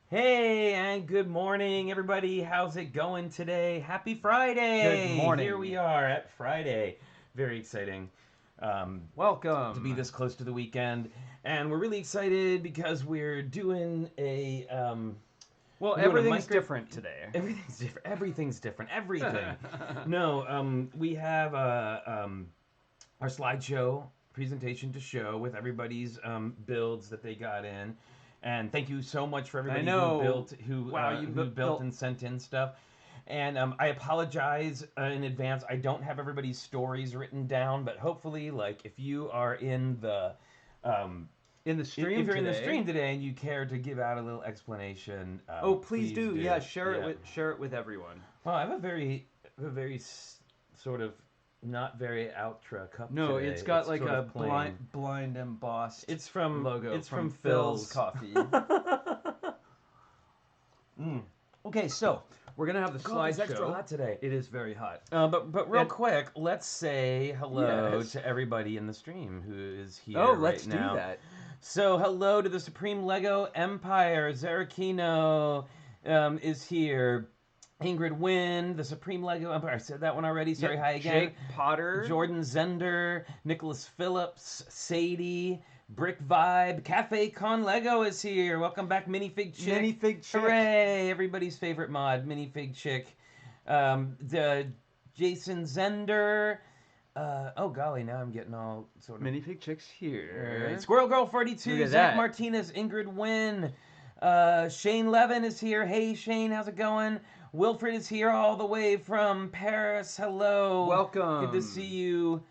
Hey, and good morning, everybody. How's it going today? Happy Friday! Good morning. Here we are at Friday. Very exciting to be Welcome. this close to the weekend, and we're really excited because we're doing Well, we're doing a everything's micro. different today. Everything's different. Everything's different. Everything. No, we have our slideshow presentation to show with everybody's builds that they got in. And thank you so much for I everybody know. Wow, you who built built. and sent in stuff. And I apologize in advance. I don't have everybody's stories written down, but hopefully, like if you are in the In the if stream you're in the today. stream today and you care to give out a little explanation, Oh, please please do. do. Yeah, share it Yeah. with share it with everyone. Well, I have a very sort of not very ultra cup No, today. it's got like sort a of plain. blind embossed It's logo from from Phil's. Phil's Coffee. Mm. Okay, so we're gonna have the Coffee's extra slideshow. hot today. It is very hot. But real And- quick, let's say hello Yes. to everybody in the stream who is here Oh, right let's now. do that. So hello to the Supreme Lego Empire. Zarakino is here. Ingrid Wynn, the Supreme Lego Empire. I said that one already. Sorry, Yep, hi again. Jake Potter. Jordan Zender, Nicholas Phillips, Sadie, Brick Vibe, Cafe Con Lego is here. Welcome back, Minifig Chick. Minifig Chick. Hooray! Everybody's favorite mod, Minifig Chick. The Jason Zender. Oh golly, now I'm getting all sort of. Minifig Chick's here. Squirrel Girl 42, Look at Zach that. Martinez, Ingrid Wynn. Shane Levin is here. Hey Shane, how's it going? Wilfred is here all the way from Paris. Hello. Welcome. Good to see you.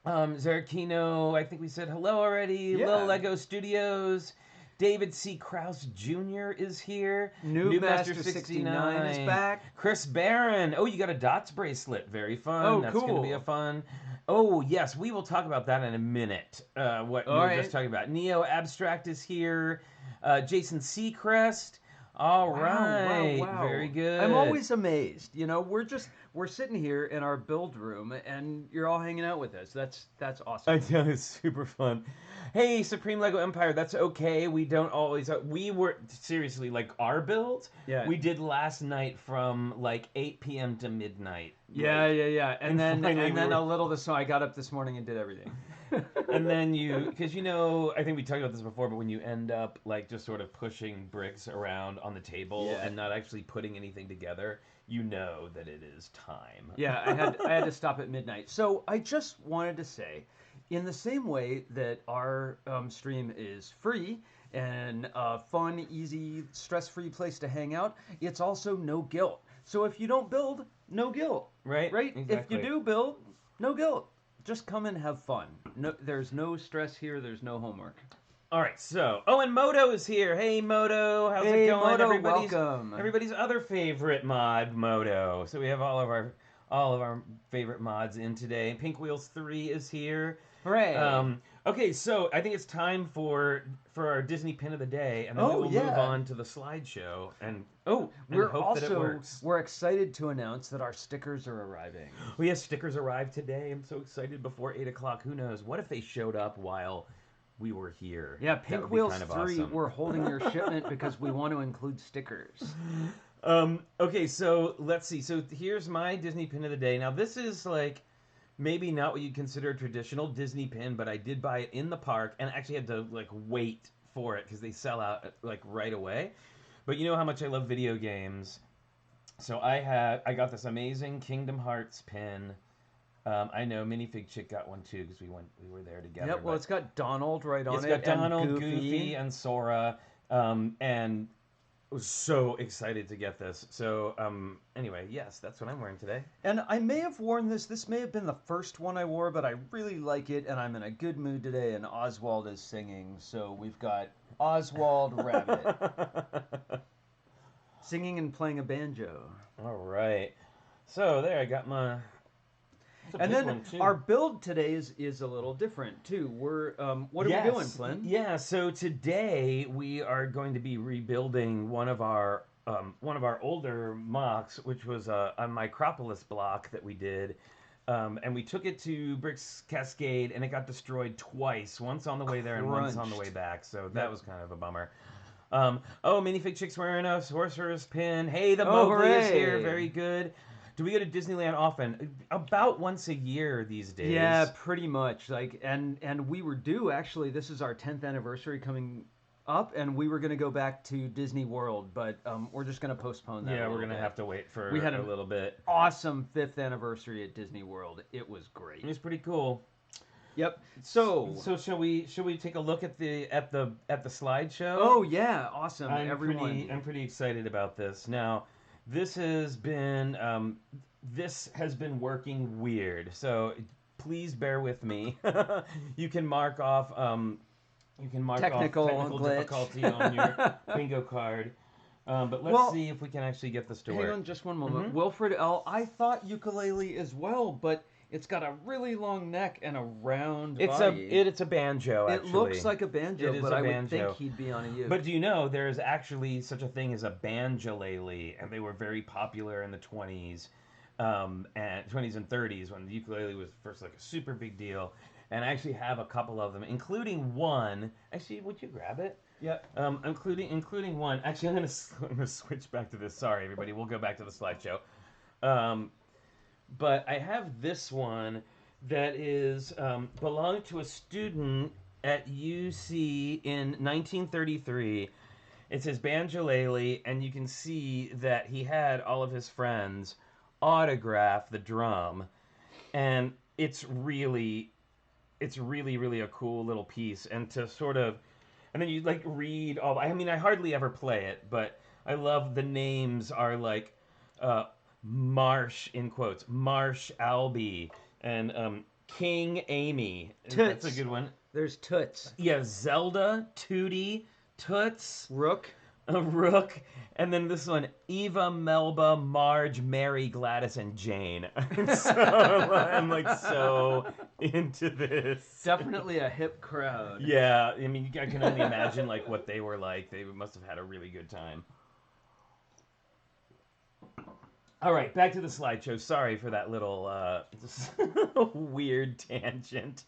Zarakino, I think we said hello already. Yeah. Lil Lego Studios. David C. Krause Jr. is here. New Master 69 is back. Chris Barron. Oh, you got a dots bracelet. Very fun. Oh, That's going to be cool. a fun. Oh, yes, we will talk about that in a minute. What we All were right. just talking about. Neo Abstract is here. Jason Seacrest. All right. Wow. Very good. I'm always amazed. You know, we're sitting here in our build room and you're all hanging out with us. That's awesome. I know, it's super fun. Hey, Supreme Lego Empire, that's okay. We don't always. We were seriously like our build. Yeah. We did last night from like 8 p.m. to midnight. Yeah. And And then finally we were- a little so I got up this morning and did everything. And then because I think we talked about this before, but when you end up like just sort of pushing bricks around on the table Yeah. and not actually putting anything together, you know that it is time. Yeah, I had to stop at midnight. So I just wanted to say, in the same way that our stream is free and a fun, easy, stress-free place to hang out, it's also no guilt. So if you don't build, no guilt. Right? Right? Exactly. If you do build, no guilt. Just come and have fun. No, there's no stress here. There's no homework. All right, so and Moto is here. Hey Moto, how's Hey, it going? Moto, welcome. Everybody's other favorite mod, Moto. So we have all of our favorite mods in today. Pink Wheels 3 is here. Hooray! Okay, so I think it's time for our Disney pin of the day, and then we Oh, will move yeah. on to the slideshow. And we're hope that it also works. we're excited to announce that our stickers are arriving. We have stickers arrived today. I'm so excited before 8 o'clock. Who knows? What if they showed up while we were here? Yeah, That Pink would be Wheels kind of 3, awesome. we're holding your shipment because we want to include stickers. Okay, so let's see. So here's my Disney pin of the day. Now this is like maybe not what you'd consider a traditional Disney pin, but I did buy it in the park and actually had to like wait for it because they sell out like right away. But you know how much I love video games. So I got this amazing Kingdom Hearts pin. I know Minifig Chick got one too because we were there together. Yep, well, it's got Donald right on It's it. got Donald, and Goofy, and Sora, and I was so excited to get this. So anyway, yes, that's what I'm wearing today. And I may have worn this. This may have been the first one I wore, but I really like it, and I'm in a good mood today, and Oswald is singing. So we've got Oswald Rabbit singing and playing a banjo. All right. So there, I got my. And then our build today is a little different too. We're what are we doing, Flynn? Yeah, so today we are going to be rebuilding one of our older MOCs, which was a Micropolis block that we did. And we took it to Bricks Cascade, and it got destroyed twice. Once on the way there and once on the way back. So that was kind of a bummer. Oh, Minifig Chick's wearing a sorcerer's pin. Hey, the Oh, Mowgli is here. hooray. Very good. Do we go to Disneyland often? About once a year these days. Yeah, pretty much. Like, and we were due actually. This is our 10th anniversary coming up, and we were going to go back to Disney World, but we're just going to postpone that. Yeah, we're gonna have to wait for We had a little bit. Awesome 5th anniversary at Disney World. It was great. It was pretty cool. Yep. So shall we take a look at the slideshow? Oh yeah, awesome. I'm pretty excited about this. Now, this has been working weird. So please bear with me. You can mark off Technical glitch. difficulty on your bingo card. But let's see if we can actually get this to work. Hang on just one moment. Mhm. Wilfred L. I thought ukulele as well, but it's got a really long neck and a round body. It's a banjo, actually. It looks like a banjo, It is but a I would banjo. think he'd be on a uke. But do you know there's actually such a thing as a banjolele, and they were very popular in the 20s, and 20s and 30s when the ukulele was first like a super big deal. And I actually have a couple of them, including one. Actually, would you grab it? Yeah. Including one. Actually, I'm gonna switch back to this. Sorry, everybody. We'll go back to the slideshow. But I have this one that is belonged to a student at UC in 1933. It says banjolele, and you can see that he had all of his friends autograph the drum, and it's really a cool little piece. And to sort of, and then you like read all. I mean, I hardly ever play it, but I love the names are like. Marsh, in quotes, Marsh Albee, and King Amy. Toots. That's a good one. There's Toots. Yeah, Zelda, Tootie, Toots, Rook. Rook, and then this one, Eva, Melba, Marge, Mary, Gladys, and Jane. I'm like so into this. Definitely a hip crowd. Yeah, I mean, I can only imagine like what they were like. They must have had a really good time. All right, back to the slideshow. Sorry for that little weird tangent.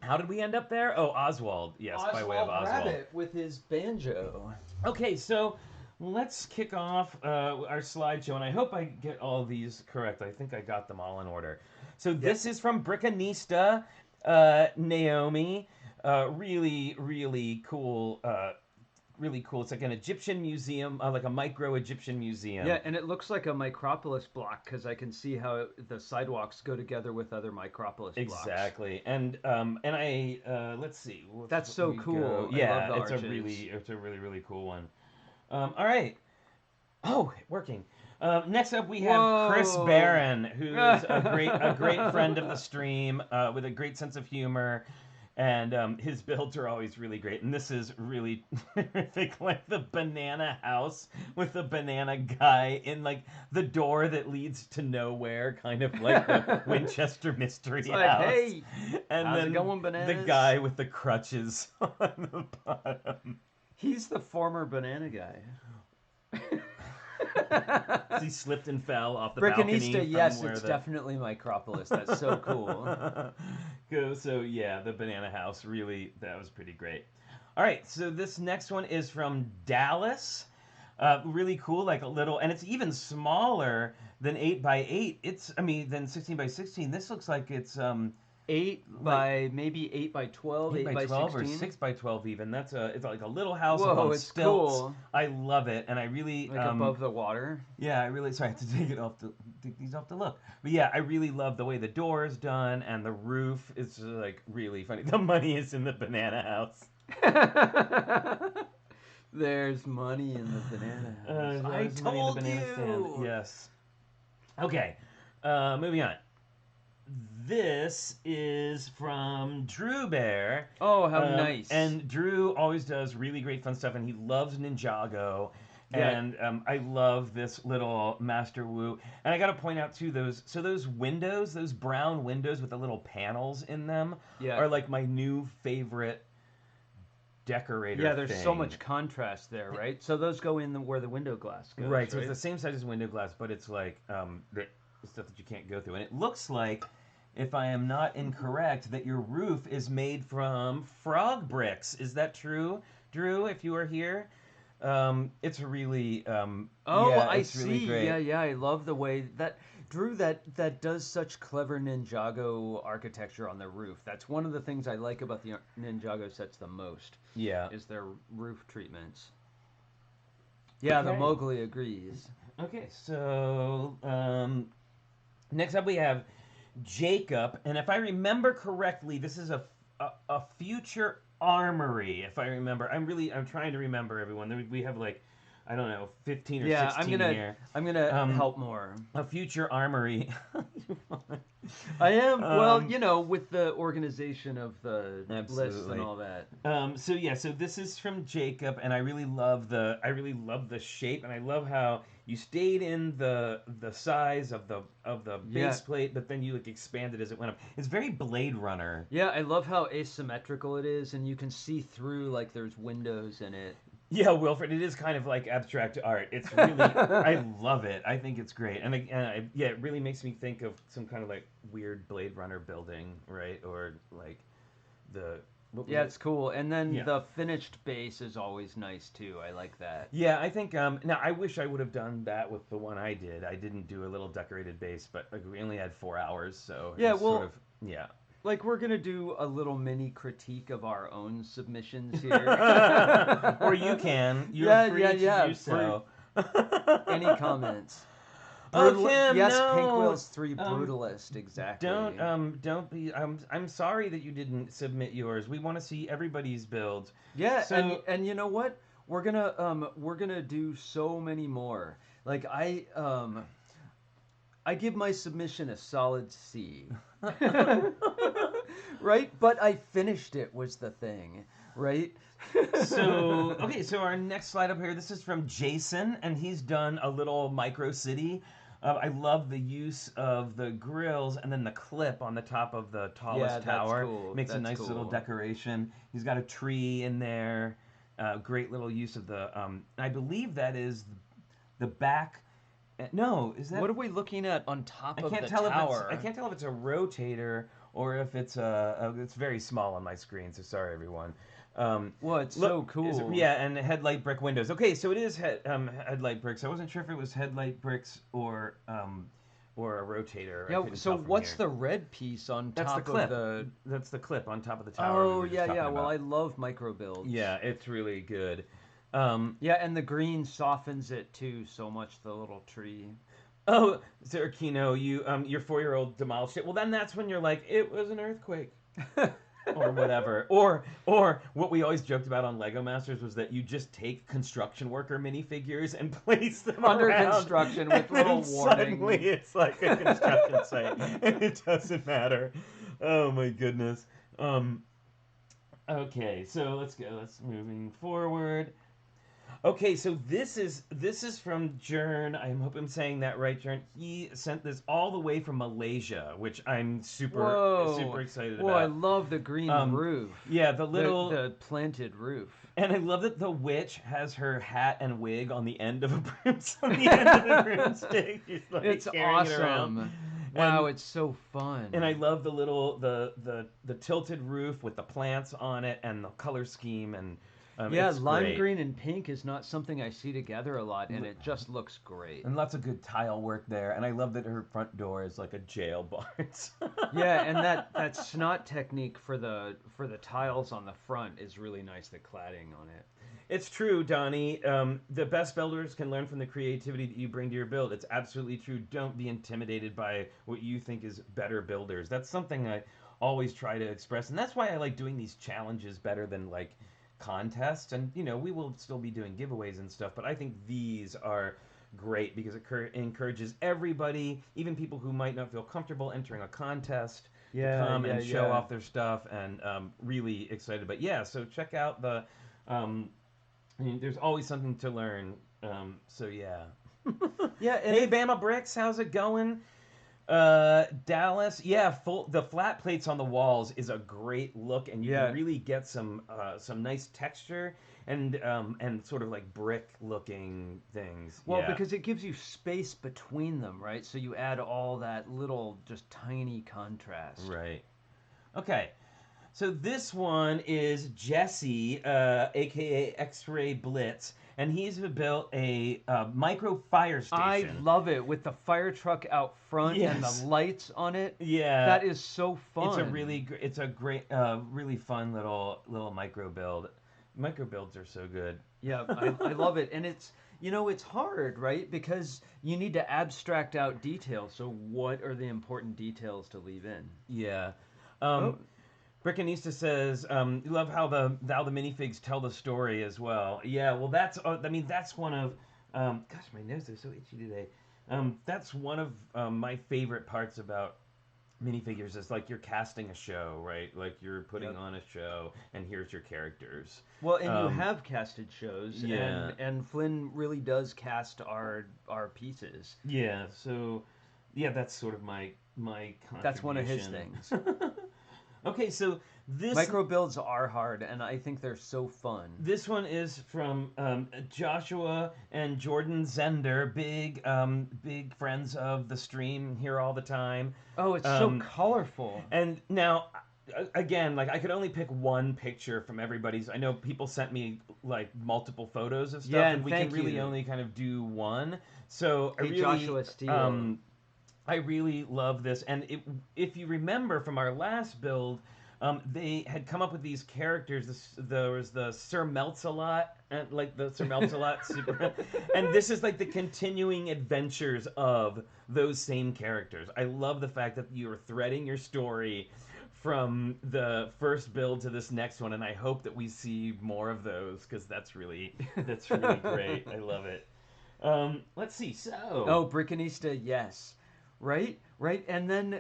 How did we end up there? Oh, Oswald. Yes, by way of Oswald. Rabbit with his banjo. Okay, so let's kick off our slideshow, and I hope I get all of these correct. I think I got them all in order. So this is from Brickanista, Naomi. Really, really cool. Really cool. It's like an Egyptian museum, like a micro Egyptian museum. Yeah, and it looks like a Micropolis block because I can see how the sidewalks go together with other Micropolis blocks. Exactly. And I let's see. That's so cool. Yeah, I love the it's arches. a really really cool one. All right. Oh, working. Next up we have Chris Barron, who is a great friend of the stream with a great sense of humor. And his builds are always really great. And this is really terrific, like the banana house with the banana guy in like the door that leads to nowhere, kind of like the Winchester Mystery House. Like, hey, and how's then it going, bananas? The guy with the crutches on the bottom. He's the former banana guy. He slipped and fell off the balcony. Brickanista, yes, it's definitely Micropolis. That's so cool. So yeah, the banana house, really, that was pretty great. All right, so this next one is from Dallas. Really cool, like a little, and it's even smaller than 8x8. Than 16x16. This looks like it's 8 by maybe 8x12, 8x12 or 6x16. 6x12 even. It's like a little house Whoa, on it's stilts. cool. I love it, and I really Like above the water. Yeah, sorry, I have to take these off to look. But yeah, I really love the way the door is done and the roof is like really funny. The money is in the banana house. There's money in the banana house. I told you. Stand. Yes. Okay, moving on. This is from Drew Bear. Oh, how nice. And Drew always does really great fun stuff, and he loves Ninjago. Yeah. And I love this little Master Wu. And I got to point out, too, those windows, those brown windows with the little panels in them are like my new favorite decorator Yeah, there's thing. so much contrast there, right? So those go in where the window glass goes, right? So it's the same size as window glass, but it's like the stuff that you can't go through. And it looks like, if I am not incorrect, that your roof is made from frog bricks. Is that true, Drew, if you are here. It's really, Oh, yeah, I it's really see. great. Yeah, yeah. I love the way that Drew that does such clever Ninjago architecture on the roof. That's one of the things I like about the Ninjago sets the most Yeah. is their roof treatments. Yeah, the Okay. Mowgli agrees. Okay, so next up we have Jacob, and if I remember correctly, this is a future armory. If I remember, I'm trying to remember everyone. We have like I don't know 15 or Yeah, 16 here. I'm gonna Um, help more. a future armory. I am well, um, with the organization of the lists and absolutely. all that. So yeah, so this is from Jacob, and I really love the shape, and I love how you stayed in the size of the Yeah, base plate, but then you like expanded as it went up. It's very Blade Runner. yeah, I love how asymmetrical it is, and you can see through like there's windows in it. Yeah, Wilfred, it is kind of like abstract art. It's really, I love it. I think it's great, yeah, it really makes me think of some kind of like weird Blade Runner building, right? Or like the what was Yeah, it? it's cool. And then Yeah. the finished base is always nice too. I like that. Yeah, I think now I wish I would have done that with the one I did. I didn't do a little decorated base, but like we only had 4 hours, so it Yeah, was sort well, of yeah. like we're gonna do a little mini critique of our own submissions here. Or you can. You're Yeah, free yeah, to yeah. do so. Any comments? Oh, Brutal. Kim, Yes, Pink no. Whale's 3 Um, brutalist. don't Exactly. don't be. I'm sorry that you didn't submit yours. We want to see everybody's builds. Yeah, So and you know what? We're gonna do so many more. Like I give my submission a solid C. Right? But I finished it was the thing, right? So, okay, so our next slide up here, this is from Jason, and he's done a little micro city. I love the use of the grills and then the clip on the top of the Yeah, tallest that's tower. cool. Makes a That's nice little cool. decoration. He's got a tree in there. Great little use of the, I believe that is the back. No, is that? What are we looking at on top I of can't the tell if it's. I tower? can't tell if it's a rotator or if it's a. It's very small on my screen, so sorry everyone. Well, it's Look, so cool. yeah, and headlight brick windows. Okay, so it is headlight bricks. I wasn't sure if it was headlight bricks or a rotator. I Yeah, couldn't so tell from what's here. the red piece on That's the top clip. of the... That's the clip on top of the tower we Oh, were just yeah, talking yeah. Well, about. I love micro builds. Yeah, it's really good. Yeah, and the green softens it too so much, the little tree. Oh, Zerkino, your 4-year-old demolished it. Well, then that's when you're like, it was an earthquake. Or whatever. Or what we always joked about on Lego Masters was that you just take construction worker minifigures and place them Under around, construction with and then little suddenly warning. it's like a construction site, and it doesn't matter. Oh my goodness. Okay, so let's go. Let's moving forward. Okay, so this is from Jern. I hope I'm saying that right, Jern. He sent this all the way from Malaysia, which I'm super Whoa. excited Whoa, I about. love the green Um, roof. yeah, the little The planted roof. and I love that the witch has her hat and wig on the end of a on the end of the broomstick. She's like It's carrying it around. awesome. Wow, And it's so fun. and I love the little the tilted roof with the plants on it and the color scheme and Yeah, it's lime great. green and pink is not something I see together a lot, and it just looks great. And lots of good tile work there. And I love that her front door is like a jail bar. Yeah, and that snot technique for the tiles on the front is really nice. The cladding on it. It's true, Donnie. The best builders can learn from the creativity that you bring to your build. It's absolutely true. Don't be intimidated by what you think is better builders. That's something I always try to express. And that's why I like doing these challenges better than like contests. And, we will still be doing giveaways and stuff. But I think these are great because it encourages everybody, even people who might not feel comfortable entering a contest, to come and show off their stuff. And really excited. But yeah, so check out the... there's always something to learn. So yeah. Yeah, and Hey, Bama Bricks, how's it going? Dallas, yeah, the flat plates on the walls is a great look, and you can really get some nice texture and sort of like brick looking things. Well, Yeah. because it gives you space between them, right? So you add all that little, just tiny contrast. Right. Okay. So this one is Jesse, aka X-Ray Blitz, and he's built a micro fire I station. love it with the fire truck out front and Yes. the lights on it. Yeah, That is so fun. it's a great, really fun little micro build. Micro builds are so good. Yeah, I love it. And it's, it's hard, right? Because you need to abstract out details. So what are the important details to leave in? Yeah. Oh, Brickanista says, you love how the minifigs tell the story as well. Yeah, well, that's one of, gosh, my nose is so itchy today. That's one of my favorite parts about minifigures is like you're casting a show, right? Like you're putting on a show, and here's your characters. well, and you have casted shows, yeah. and Flynn really does cast our pieces. Yeah, so, yeah, that's sort of my That's one of his contribution. things. Okay, so this Micro builds are hard, and I think they're so fun. This one is from Joshua and Jordan Zender, big friends of the stream, here all the time. Oh, it's so colorful. And now, again, like I could only pick one picture from everybody's. I know people sent me like multiple photos of stuff, Yeah, and we thank can really you. only kind of do one. So Hey, Joshua Steele. I really love this, and if you remember from our last build, they had come up with these characters. There was the Sir Melts-a-Lot, and like the Sir Melts-a-Lot super, and this is like the continuing adventures of those same characters. I love the fact that you are threading your story from the first build to this next one, and I hope that we see more of those because that's really great. I love it. Let's see. So, Oh, Brickanista, yes. Right? And then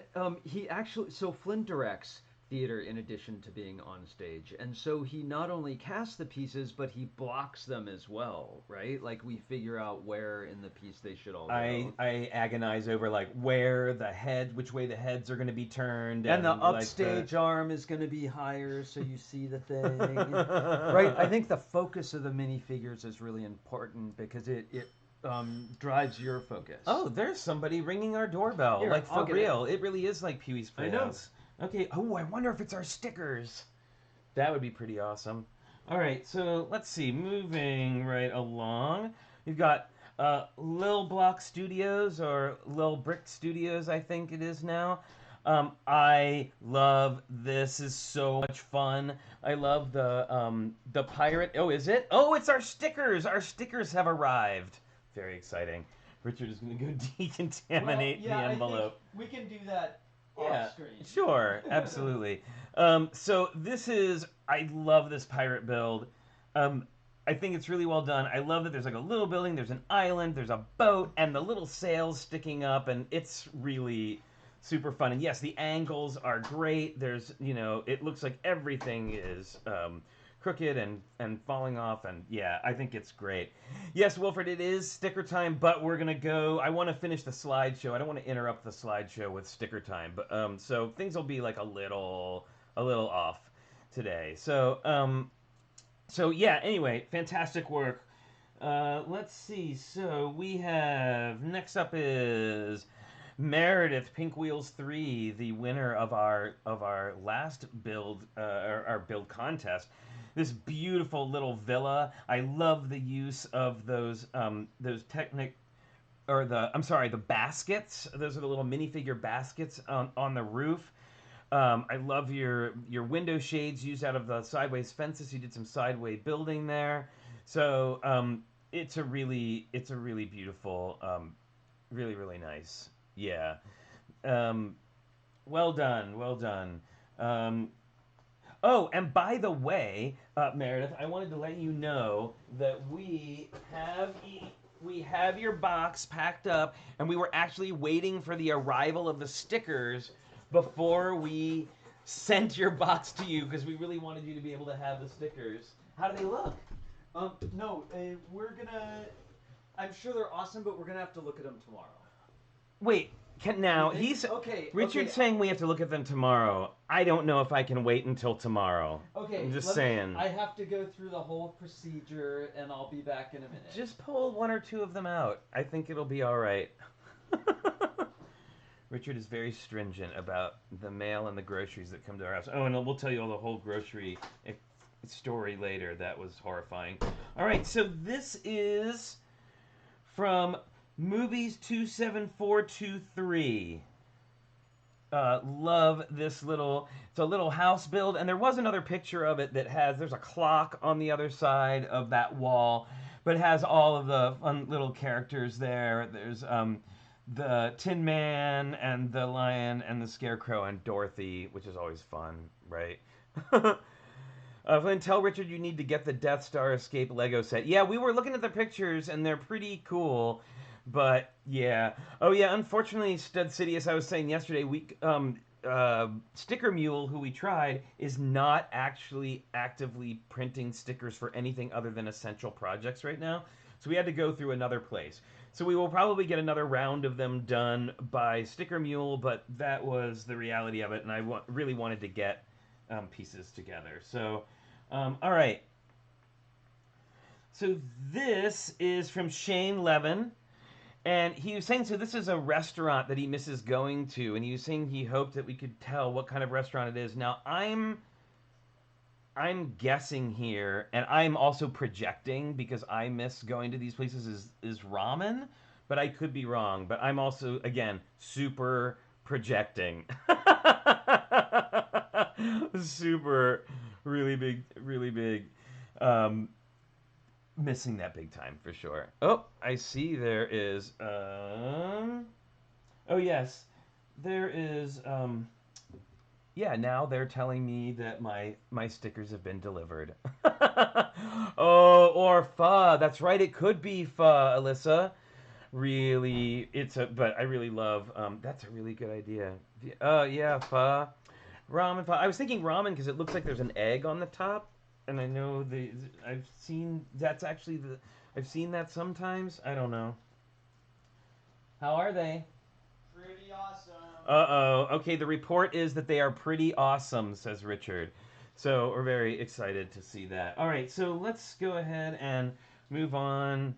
so Flynn directs theater in addition to being on stage. And so he not only casts the pieces, but he blocks them as well, right? Like we figure out where in the piece they should all go. I agonize over like which way the heads are going to be turned, And the like upstage arm is going to be higher so you see the thing. Right? I think the focus of the minifigures is really important because it drives your focus. Oh, there's somebody ringing our doorbell. Here, like for I'll get real. It really is like Pee-wee's Playhouse. Okay. Oh, I wonder if it's our stickers. That would be pretty awesome. All right, so let's see. Moving right along, we've got Lil Block Studios or Lil Brick Studios, I think it is now. I love this. Is so much fun. I love the pirate. Oh, is it? Oh, it's our stickers. Our stickers have arrived. Very exciting. Richard is going to go decontaminate the envelope. We can do that Yeah, sure, absolutely. So this is, I love this pirate build. I think it's really well done. I love that there's like a little building, there's an island, there's a boat, and the little sails sticking up, and it's really super fun. And yes, the angles are great. There's, it looks like everything is crooked and falling off, and yeah, I think it's great. Yes, Wilfred, it is sticker time, but we're gonna go. I want to finish the slideshow. I don't want to interrupt the slideshow with sticker time, but so things will be like a little off today. So yeah. Anyway, fantastic work. Let's see. So we have next up is Meredith Pink Wheels 3, the winner of our last build, our build contest. This beautiful little villa. I love the use of those the baskets. Those are the little minifigure baskets on the roof. I love your window shades used out of the sideways fences. You did some sideway building there. So it's a really beautiful, really nice. Yeah. Well done. Oh, and by the way, Meredith, I wanted to let you know that we have your box packed up, and we were actually waiting for the arrival of the stickers before we sent your box to you because we really wanted you to be able to have the stickers. How do they look? No, I'm sure they're awesome, but we're gonna have to look at them tomorrow. Wait. Richard's saying we have to look at them tomorrow. I don't know if I can wait until tomorrow. Okay. I'm just saying. I have to go through the whole procedure, and I'll be back in a minute. Just pull one or two of them out. I think it'll be all right. Richard is very stringent about the mail and the groceries that come to our house. Oh, and we'll tell you all the whole grocery story later. That was horrifying. All right, so this is from Movies 27423. Love this it's a little house build, and there was another picture of it that there's a clock on the other side of that wall, but it has all of the fun little characters there. There's the Tin Man and the Lion and the Scarecrow and Dorothy, which is always fun, right? Flynn, tell Richard you need to get the Death Star Escape Lego set. Yeah, we were looking at the pictures, and they're pretty cool. But yeah, oh yeah. Unfortunately, Stud City, as I was saying yesterday, Sticker Mule, who we tried, is not actually actively printing stickers for anything other than essential projects right now. So we had to go through another place. So we will probably get another round of them done by Sticker Mule, but that was the reality of it, and I really wanted to get pieces together. So, all right. So this is from Shane Levin. And he was saying, so this is a restaurant that he misses going to, and he was saying he hoped that we could tell what kind of restaurant it is. Now, I'm guessing here, and I'm also projecting because I miss going to these places, is ramen, but I could be wrong. But I'm also, again, super projecting. Super, really big. Missing that big time for sure. Oh, I see there is oh yes. There is yeah, now they're telling me that my stickers have been delivered. Oh, or pho. That's right, it could be pho, Alyssa. Really, but I really love that's a really good idea. Yeah, pho. Ramen pho. I was thinking ramen because it looks like there's an egg on the top. And I know I've seen I've seen that sometimes. I don't know. How are they? Pretty awesome. Uh-oh. Okay, the report is that they are pretty awesome, says Richard. So we're very excited to see that. All right, so let's go ahead and move on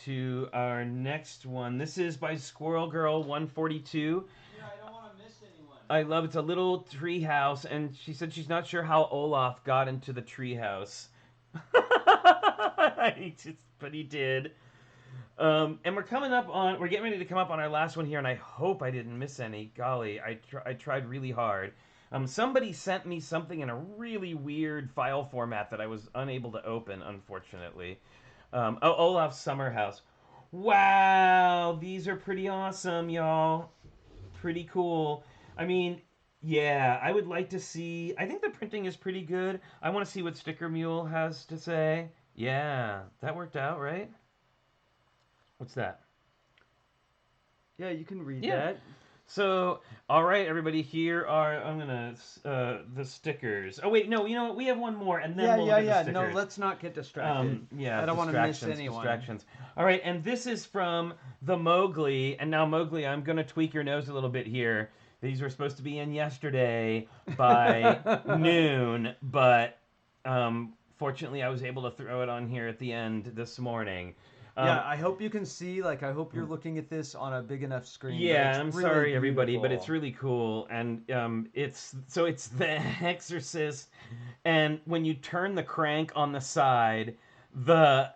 to our next one. This is by Squirrel Girl 142. Yeah, I don't want to miss anyone. I love it's a little tree house, and she said she's not sure how Olaf got into the tree house. But he did. And we're getting ready to come up on our last one here, and I hope I didn't miss any. Golly, I tried really hard. Somebody sent me something in a really weird file format that I was unable to open, unfortunately. Olaf's summer house. Wow, these are pretty awesome, y'all. Pretty cool. I mean, yeah, I would like to see... I think the printing is pretty good. I want to see what Sticker Mule has to say. Yeah, that worked out, right? What's that? Yeah, you can read that. So, all right, everybody, here are... the stickers. Oh, wait, no, you know what? We have one more, and then we'll look at the stickers. No, let's not get distracted. Yeah, I don't want to miss anyone. Distractions. All right, and this is from the Mowgli. And now, Mowgli, I'm going to tweak your nose a little bit here. These were supposed to be in yesterday by noon, but fortunately I was able to throw it on here at the end this morning. Yeah, I hope you can see, I hope you're looking at this on a big enough screen. Yeah, I'm really sorry, everybody, but it's really cool. And it's The Exorcist, and when you turn the crank on the side, the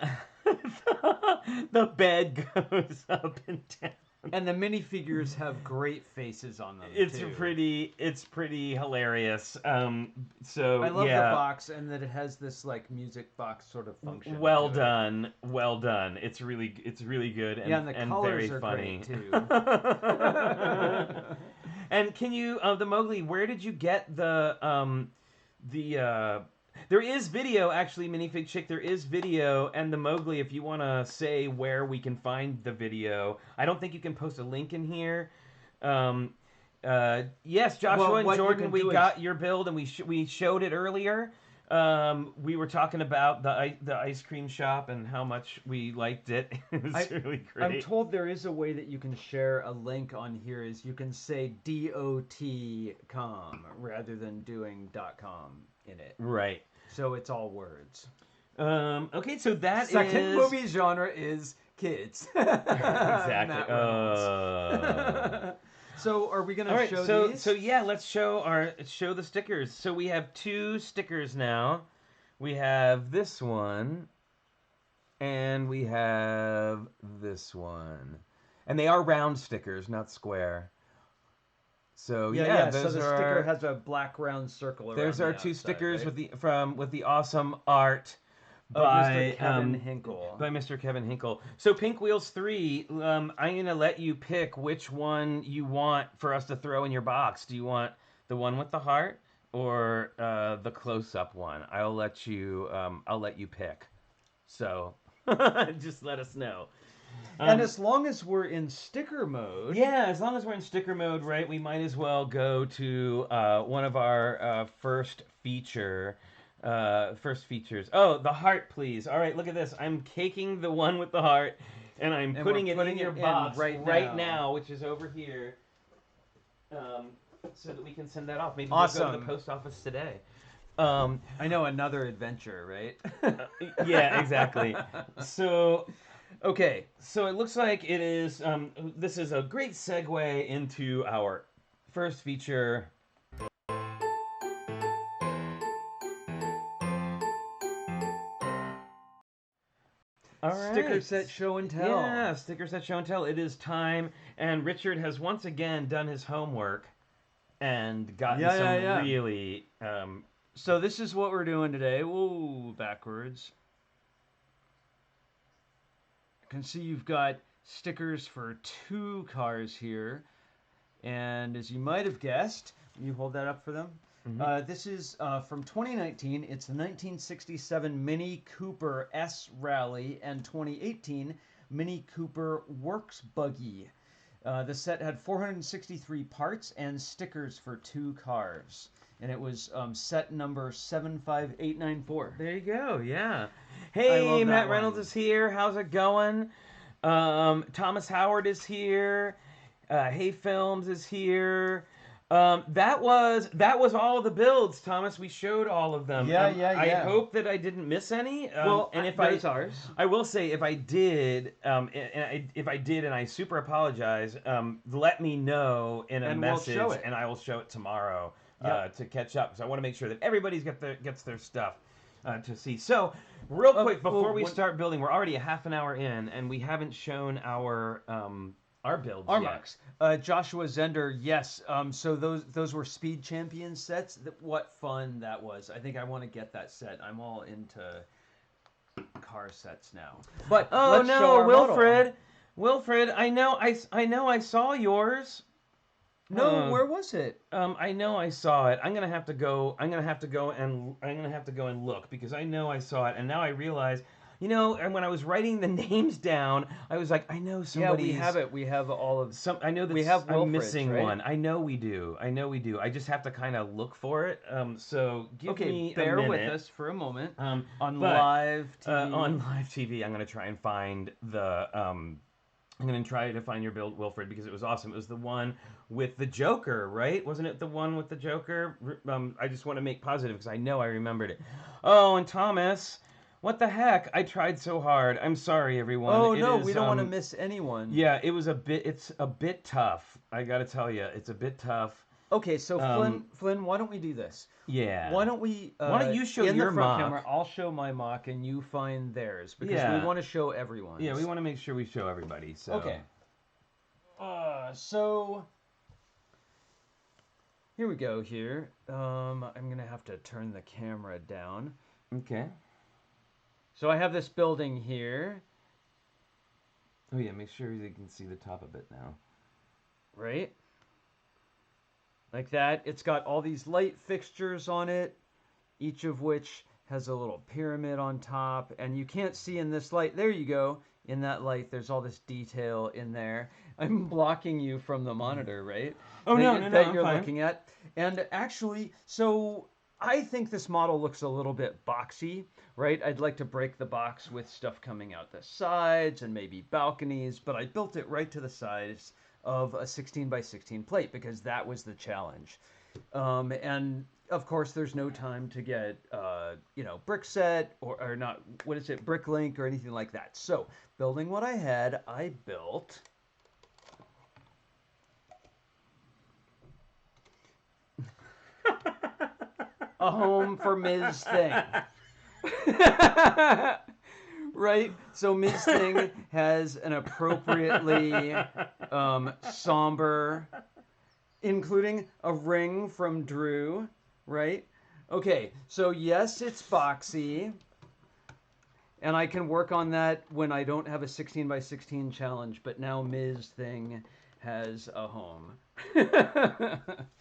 bed goes up and down. And the minifigures have great faces on them. It's too. pretty hilarious. So I love the box, and that it has this music box sort of function. Well done. It's really good and the and colors very are funny great too. And can you the Mowgli? Where did you get the There is video, actually, Minifig Chick. There is video, and the Mowgli, if you want to say where we can find the video. I don't think you can post a link in here. Yes, Joshua and Jordan, we got your build, and we showed it earlier. We were talking about the ice cream shop and how much we liked it. It was really great. I'm told there is a way that you can share a link on here. Is you can say .com rather than doing .com in it. Right. So it's all words. Okay, so that Second movie genre is kids. Exactly. So are we All gonna right, show so these? so yeah, let's show the stickers. So we have 2 stickers now. We have this one, and we have this one, and they are round stickers, not square. So yeah, So those the are sticker has a black round circle around there's the our 2 outside, stickers right? with the awesome art Of Mr. by Kevin Hinkle. by Mr. Kevin Hinkle. So Pink Wheels 3, I'm gonna let you pick which one you want for us to throw in your box. Do you want the one with the heart or the close-up one? I'll let you pick. So just let us know. And as long as we're in sticker mode, Yeah, as long as we're in sticker mode, right, we might as well go to one of our first features. Oh, the heart, please. All right, look at this. I'm caking the one with the heart, and I'm And putting we're it putting in your it in box right now, which is over here, so that we can send that off. Maybe we'll go to Awesome. the post office today. I know, another adventure, right? Yeah, exactly. So Okay, So it looks like it is. This is a great segue into our first feature. All right. sticker set show and tell. Yeah, sticker set show and tell. It is time, and Richard has once again done his homework and gotten some really. So this is what we're doing today. Whoa, backwards. You can see you've got stickers for 2 cars here. And as you might have guessed, you hold that up for them. This is from 2019. It's the 1967 Mini Cooper S Rally and 2018 Mini Cooper Works Buggy. The set had 463 parts and stickers for 2 cars. And it was set number 75894. There you go. Yeah. I Hey, love that Matt one. Reynolds is here. How's it going? Thomas Howard is here. Hey Films is here. That was all of the builds, Thomas. We showed all of them. I hope that I didn't miss any. And if there's ours. I will say if I did, if I did, and I super apologize. Let me know in a And we'll message, show it. and I will show it tomorrow Yep. to catch up. Because I want to make sure that everybody's gets their stuff to see. So, real quick before we start building, we're already a half an hour in, and we haven't shown our builds Our yet. MOCs. Joshua Zender, yes. So those were Speed Champion sets. What fun that was. I think I want to get that set. I'm all into car sets now. But Oh let's show no, our model. Wilfred, I know I saw yours. No, where was it? I know I saw it. I'm gonna have to go and look because I know I saw it, and now I realize, and when I was writing the names down, I was like, I know somebody. Yeah, we have it. We have all of Some. I know that we have I'm Wilfred's, missing right? one. I know we do. I just have to kind of look for it. So give me bear a minute. with us for a moment. On Live TV. On live TV, I'm gonna try and find the. I'm gonna try to find your build, Wilfred, because it was awesome. It was the one with the Joker, right? Wasn't it the one with the Joker? I just want to make positive because I know I remembered it. Oh, and Thomas, what the heck? I tried so hard. I'm sorry, everyone. Oh It no, is, we don't want to miss anyone. Yeah, it's a bit tough. I gotta tell you, it's a bit tough. Okay, so Flynn, why don't we do this? Yeah. Why don't we? Why don't you show in your the front mock? camera? I'll show my mock, and you find theirs because Yeah. we want to show everyone. Yeah, we want to make sure we show everybody. So. Okay. So here we go. Here, I'm gonna have to turn the camera down. Okay. So I have this building here, Oh yeah, make sure you can see the top of it now. right? Like that. It's got all these light fixtures on it, each of which has a little pyramid on top, and you can't see in this light. There you go. In that light, there's all this detail in there. I'm blocking you from the monitor, right? Oh, no, that I'm you're fine. looking at. And actually, so I think this model looks a little bit boxy, right? I'd like to break the box with stuff coming out the sides and maybe balconies, but I built it right to the size of a 16 by 16 plate because that was the challenge. And of course, there's no time to get, brick set or not, what is it, brick link or anything like that. So building what I had, I built a home for Ms. Thing. Right? So Ms. Thing has an appropriately somber, including a ring from Drew, right? Okay, so yes, it's boxy. And I can work on that when I don't have a 16 by 16 challenge, but now Ms. Thing has a home.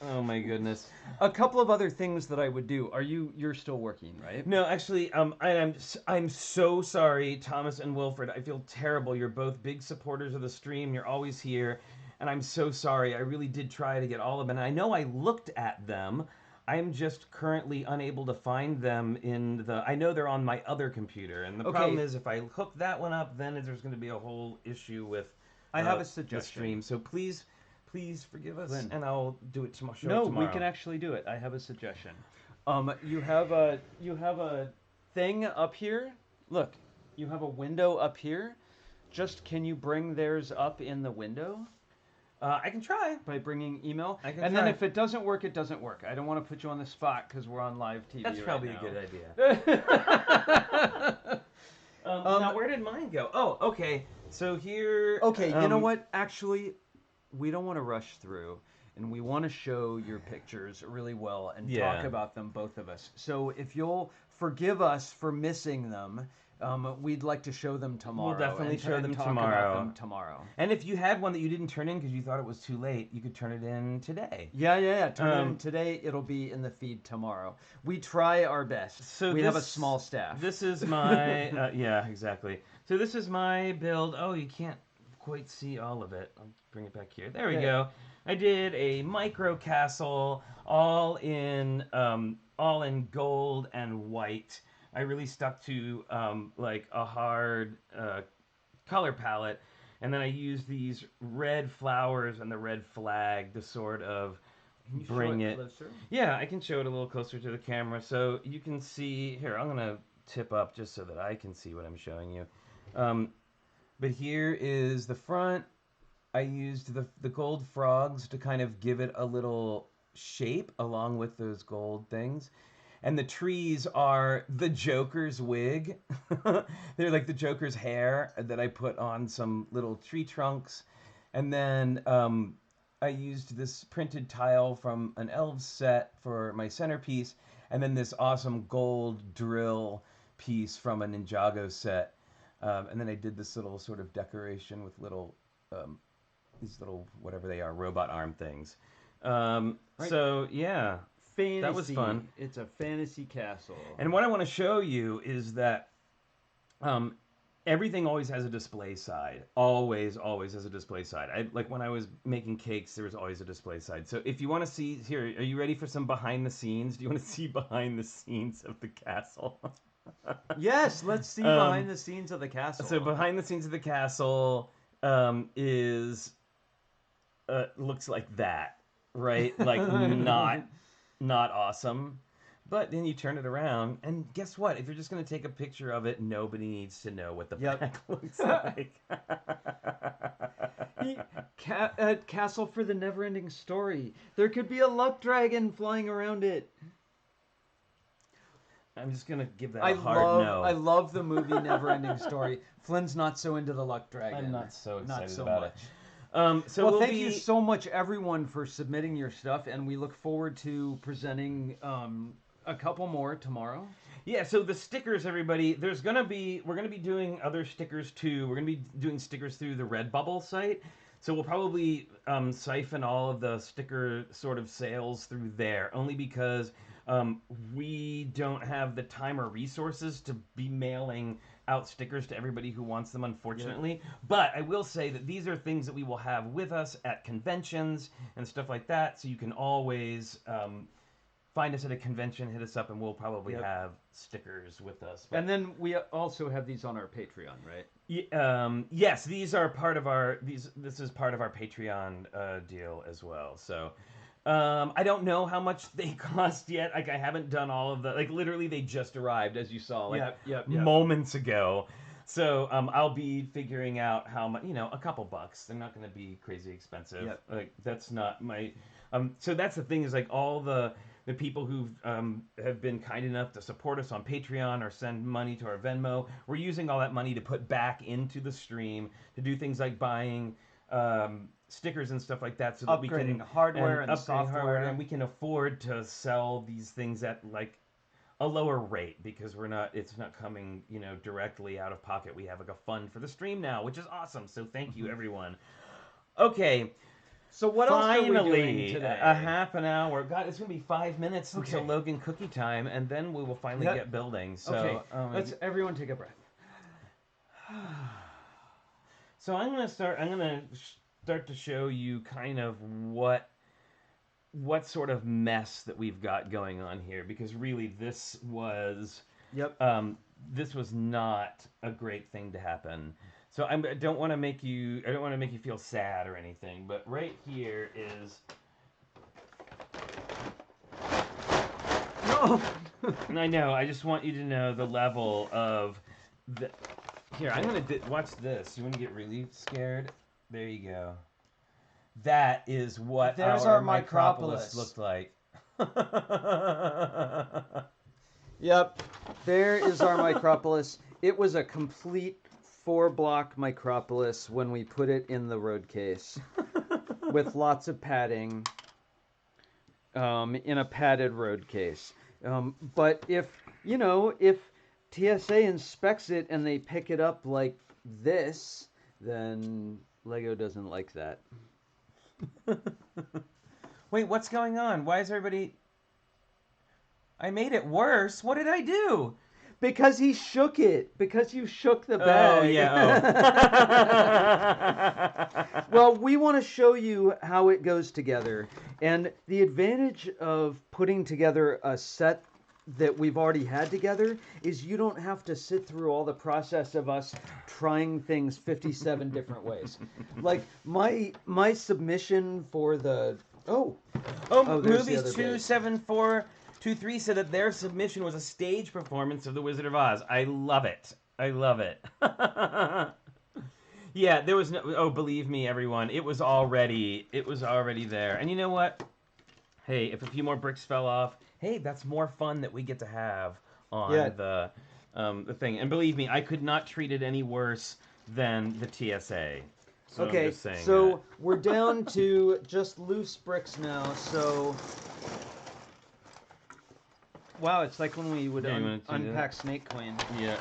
Oh my goodness. A couple of other things that I would do. You're still working, right? No, actually, I'm so sorry, Thomas and Wilfred. I feel terrible. You're both big supporters of the stream. You're always here, and I'm so sorry. I really did try to get all of them, and I know I looked at them. I'm just currently unable to find them in the. I know they're on my other computer, and the problem is if I hook that one up, then there's going to be a whole issue with. I have a the suggestion. stream, so please forgive us, Flynn. and I'll do it tomorrow. No, we can actually do it. I have a suggestion. You have a thing up here. Look, you have a window up here. Just can you bring theirs up in the window? I can try. By bringing email. I can and try. then if it doesn't work, it doesn't work. I don't want to put you on the spot because we're on live TV. That's right probably now. a good idea. Now, where did mine go? Oh, okay. So here. Okay, you know what? Actually, we don't want to rush through, and we want to show your pictures really well and talk about them, both of us. So if you'll forgive us for missing them, we'd like to show them tomorrow. We'll definitely show them talk tomorrow. About them tomorrow. And if you had one that you didn't turn in because you thought it was too late, you could turn it in today. Yeah. Turn it in today. It'll be in the feed tomorrow. We try our best. So we have a small staff. This is my yeah, exactly. So this is my build. Oh, you can't quite see all of it. I'll bring it back here. There we go. I did a micro castle, all in gold and white. I really stuck to like a hard color palette, and then I used these red flowers and the red flag to sort of bring it. Closer? Yeah, I can show it a little closer to the camera so you can see. Here, I'm gonna tip up just so that I can see what I'm showing you. But here is the front. I used the gold frogs to kind of give it a little shape along with those gold things. And the trees are the Joker's wig. They're like the Joker's hair that I put on some little tree trunks. And then I used this printed tile from an Elves set for my centerpiece. And then this awesome gold drill piece from a Ninjago set. And then I did this little sort of decoration with little, these little, whatever they are, robot arm things. Right. So, yeah. Fantasy. That was fun. It's a fantasy castle. And what I want to show you is that everything always has a display side. Always has a display side. Like when I was making cakes, there was always a display side. So if you want to see, here, are you ready for some behind the scenes? Do you want to see behind the scenes of the castle? Yes, let's see behind the scenes of the castle. So behind the scenes of the castle is looks like that, right? Like not awesome. But then you turn it around, and guess what? If you're just going to take a picture of it, nobody needs to know what the back looks like. Castle for the Never-Ending Story. There could be a luck dragon flying around it. I'm just going to give that a hard no. I love the movie Never-Ending Story. Flynn's not so into the luck dragon. I'm not so excited not so about much. it. So thank you so much, everyone, for submitting your stuff, and we look forward to presenting a couple more tomorrow. Yeah, so the stickers, everybody, we're gonna be doing other stickers too. We're gonna be doing stickers through the Redbubble site. So we'll probably siphon all of the sticker sort of sales through there, only because we don't have the time or resources to be mailing out stickers to everybody who wants them, unfortunately. Yeah. But I will say that these are things that we will have with us at conventions and stuff like that, so you can always find us at a convention, hit us up, and we'll probably have stickers with us. But, and then we also have these on our Patreon, right? Yes, these are part of our this is part of our Patreon deal as well. So I don't know how much they cost yet. Like, I haven't done all of the, like, literally they just arrived, as you saw, like moments ago. So I'll be figuring out how much, a couple bucks. They're not going to be crazy expensive. Like, that's not my so that's the thing, is like all the the people who have been kind enough to support us on Patreon or send money to our Venmo. We're using all that money to put back into the stream to do things like buying stickers and stuff like that, so that we can hardware and upgrade software, hardware, and we can afford to sell these things at like a lower rate because it's not coming, directly out of pocket. We have like a fund for the stream now, which is awesome. So thank you, everyone. Okay. So what else are we doing Finally, today? a half an hour. God, it's going to be 5 minutes until Logan cookie time, and then we will finally get building. So, let's everyone take a breath. So I'm going to start to show you kind of what sort of mess that we've got going on here, because really this was not a great thing to happen. So I don't want to make you feel sad or anything, but right here is No. And I know, I just want you to know the level of the Here, I'm going to watch this. You want to get really scared? There you go. That is what There's our our Micropolis Micropolis. looked like. Yep. There is our Micropolis. It was a complete 4-block Micropolis when we put it in the road case with lots of padding in a padded road case. But if TSA inspects it and they pick it up like this, then Lego doesn't like that. Wait, what's going on? Why is everybody... I made it worse. What did I do? Because he shook it. Because you shook the bag. Oh, yeah. Oh. Well, we want to show you how it goes together. And the advantage of putting together a set that we've already had together is you don't have to sit through all the process of us trying things 57 different ways. Like my submission for the there's the Movies other 27423 said that their submission was a stage performance of The Wizard of Oz. I love it. I love it. Yeah, there was no... Oh, believe me, everyone. It was already there. And you know what? Hey, if a few more bricks fell off, hey, that's more fun that we get to have on the thing. And believe me, I could not treat it any worse than the TSA. So okay, I'm just saying so that. we're down to just loose bricks now. So, wow, it's like when we would Yeah, you wanna do unpack Snake Queen. Yeah.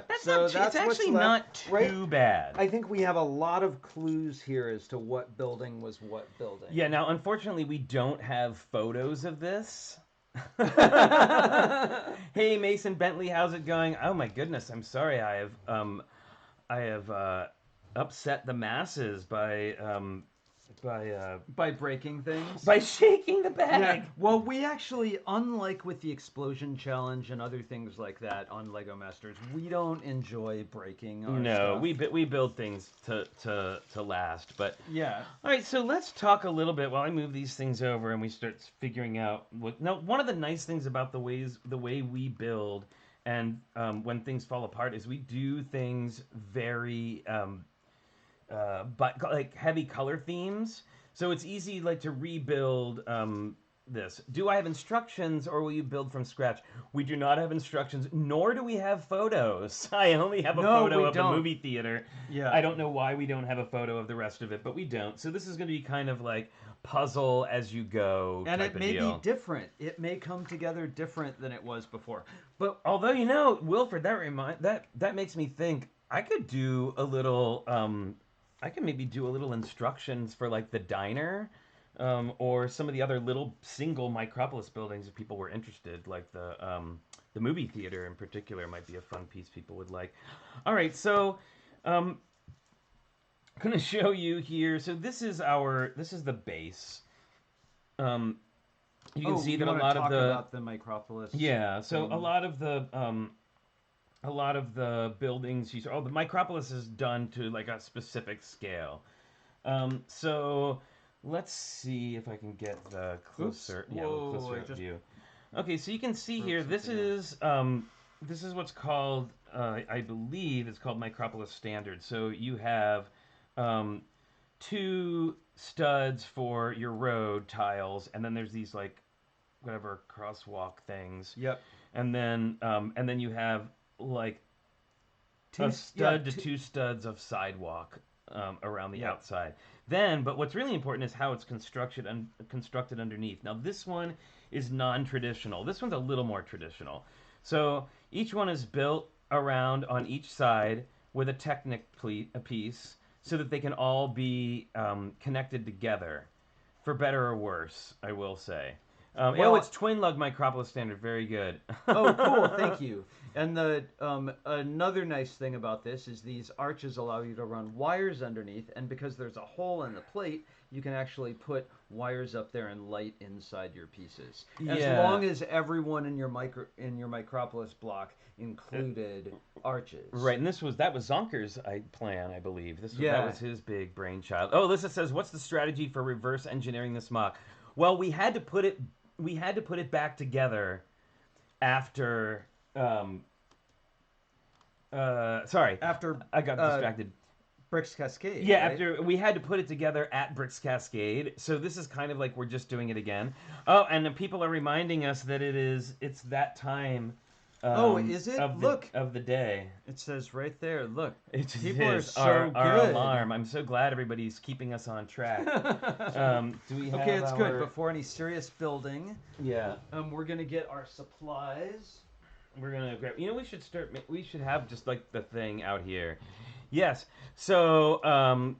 That's So not too, that's it's what's actually left, not too right? bad. I think we have a lot of clues here as to what building was what building. Yeah, now unfortunately we don't have photos of this. Hey Mason Bentley, how's it going? Oh my goodness, I'm sorry I have upset the masses by breaking things. by shaking the bag. Yeah. Well, we actually, unlike with the explosion challenge and other things like that on Lego Masters, we don't enjoy breaking our stuff. we build things to last. But Yeah. all right, so let's talk a little bit while I move these things over and we start figuring out what. Now, one of the nice things about the way we build and when things fall apart is we do things very but like heavy color themes. So it's easy like to rebuild this. Do I have instructions or will you build from scratch? We do not have instructions, nor do we have photos. I only have a photo of the movie theater. Yeah. I don't know why we don't have a photo of the rest of it, but we don't. So this is going to be kind of like puzzle as you go And type it of may deal. be different. It may come together different than it was before. But although Wilford, that makes me think I could do a little I can maybe do a little instructions for like the diner or some of the other little single Micropolis buildings if people were interested, like the movie theater in particular might be a fun piece people would like. All right, so I'm going to show you here. So this is the base. You can see that a lot of about the Micropolis. Yeah, so a lot of the buildings the Micropolis is done to like a specific scale. So let's see if I can get the closer view. Okay, so you can see here this is what's called I believe it's called Micropolis Standard. So you have two studs for your road tiles, and then there's these like whatever crosswalk things. Yep. And then you have like two studs of sidewalk around the outside. But what's really important is how it's constructed underneath. Now this one is non-traditional. This one's a little more traditional. So each one is built around on each side with a Technic piece, so that they can all be connected together, for better or worse, I will say. It's twin lug Micropolis standard. Very good. Oh, cool. Thank you. And the another nice thing about this is these arches allow you to run wires underneath, and because there's a hole in the plate, you can actually put wires up there and light inside your pieces. As long as everyone in your Micropolis block included arches. Right, and that was Zonker's plan, I believe. That was his big brainchild. Oh, Alyssa says, "What's the strategy for reverse engineering this MOC?" Well, we had to put it back together after. After I got distracted. Bricks Cascade. Yeah, right? after we had to put it together at Bricks Cascade. So this is kind of like we're just doing it again. Oh, and the people are reminding us that it's that time. Is it? Look of the day. It says right there. Look, People are so our alarm. I'm so glad everybody's keeping us on track. Do we have it's good. Before any serious building, yeah. We're gonna get our supplies. We're gonna grab. We should have just like the thing out here. Yes. So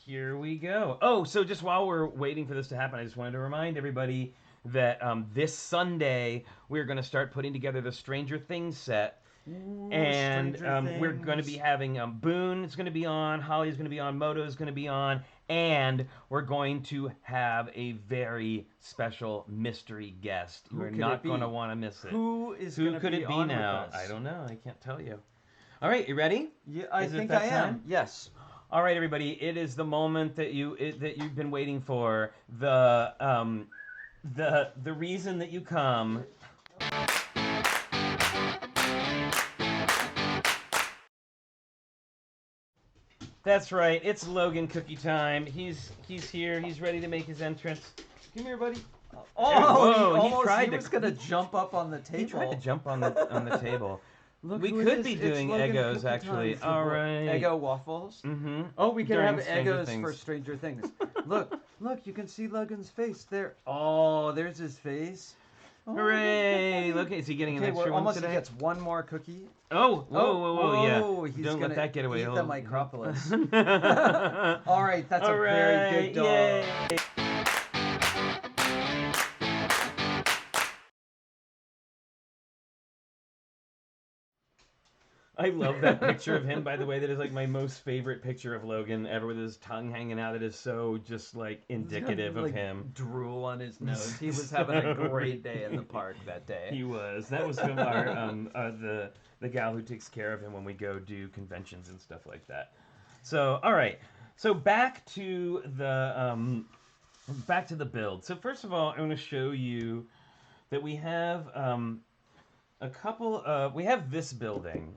here we go. Oh, so just while we're waiting for this to happen, I just wanted to remind everybody that this Sunday we're going to start putting together the Stranger Things set. Ooh, and we're going to be having Boone is going to be on, Holly is going to be on, Moto is going to be on, and we're going to have a very special mystery guest. You're not going to want to miss it. Who could it be now? I don't know. I can't tell you. All right, you ready? Yeah, I think I am. Yes. All right, everybody. It is the moment that you've been waiting for. The reason that you come. That's right. It's Logan cookie time. He's here. He's ready to make his entrance. Come here, buddy. He was gonna jump up on the table. He tried to jump on the table. Look, we could be doing Eggos, actually. All right. Eggo waffles? Mm-hmm. Oh, we can have Eggos for Stranger Things. Look, you can see Logan's face there. Oh, there's his face. Oh, hooray! Look, is he getting an extra one today? He gets one more cookie. Oh, whoa, yeah. He's Don't let that get away. Eat the Micropolis. All right, that's a very good dog. Yay. I love that picture of him, by the way. That is like my most favorite picture of Logan ever, with his tongue hanging out. It is so just like indicative of him. Drool on his nose. He was having a great day in the park that day. He was. That was from our the gal who takes care of him when we go do conventions and stuff like that. So all right. So back to the build. So first of all, I want to show you that we have we have this building.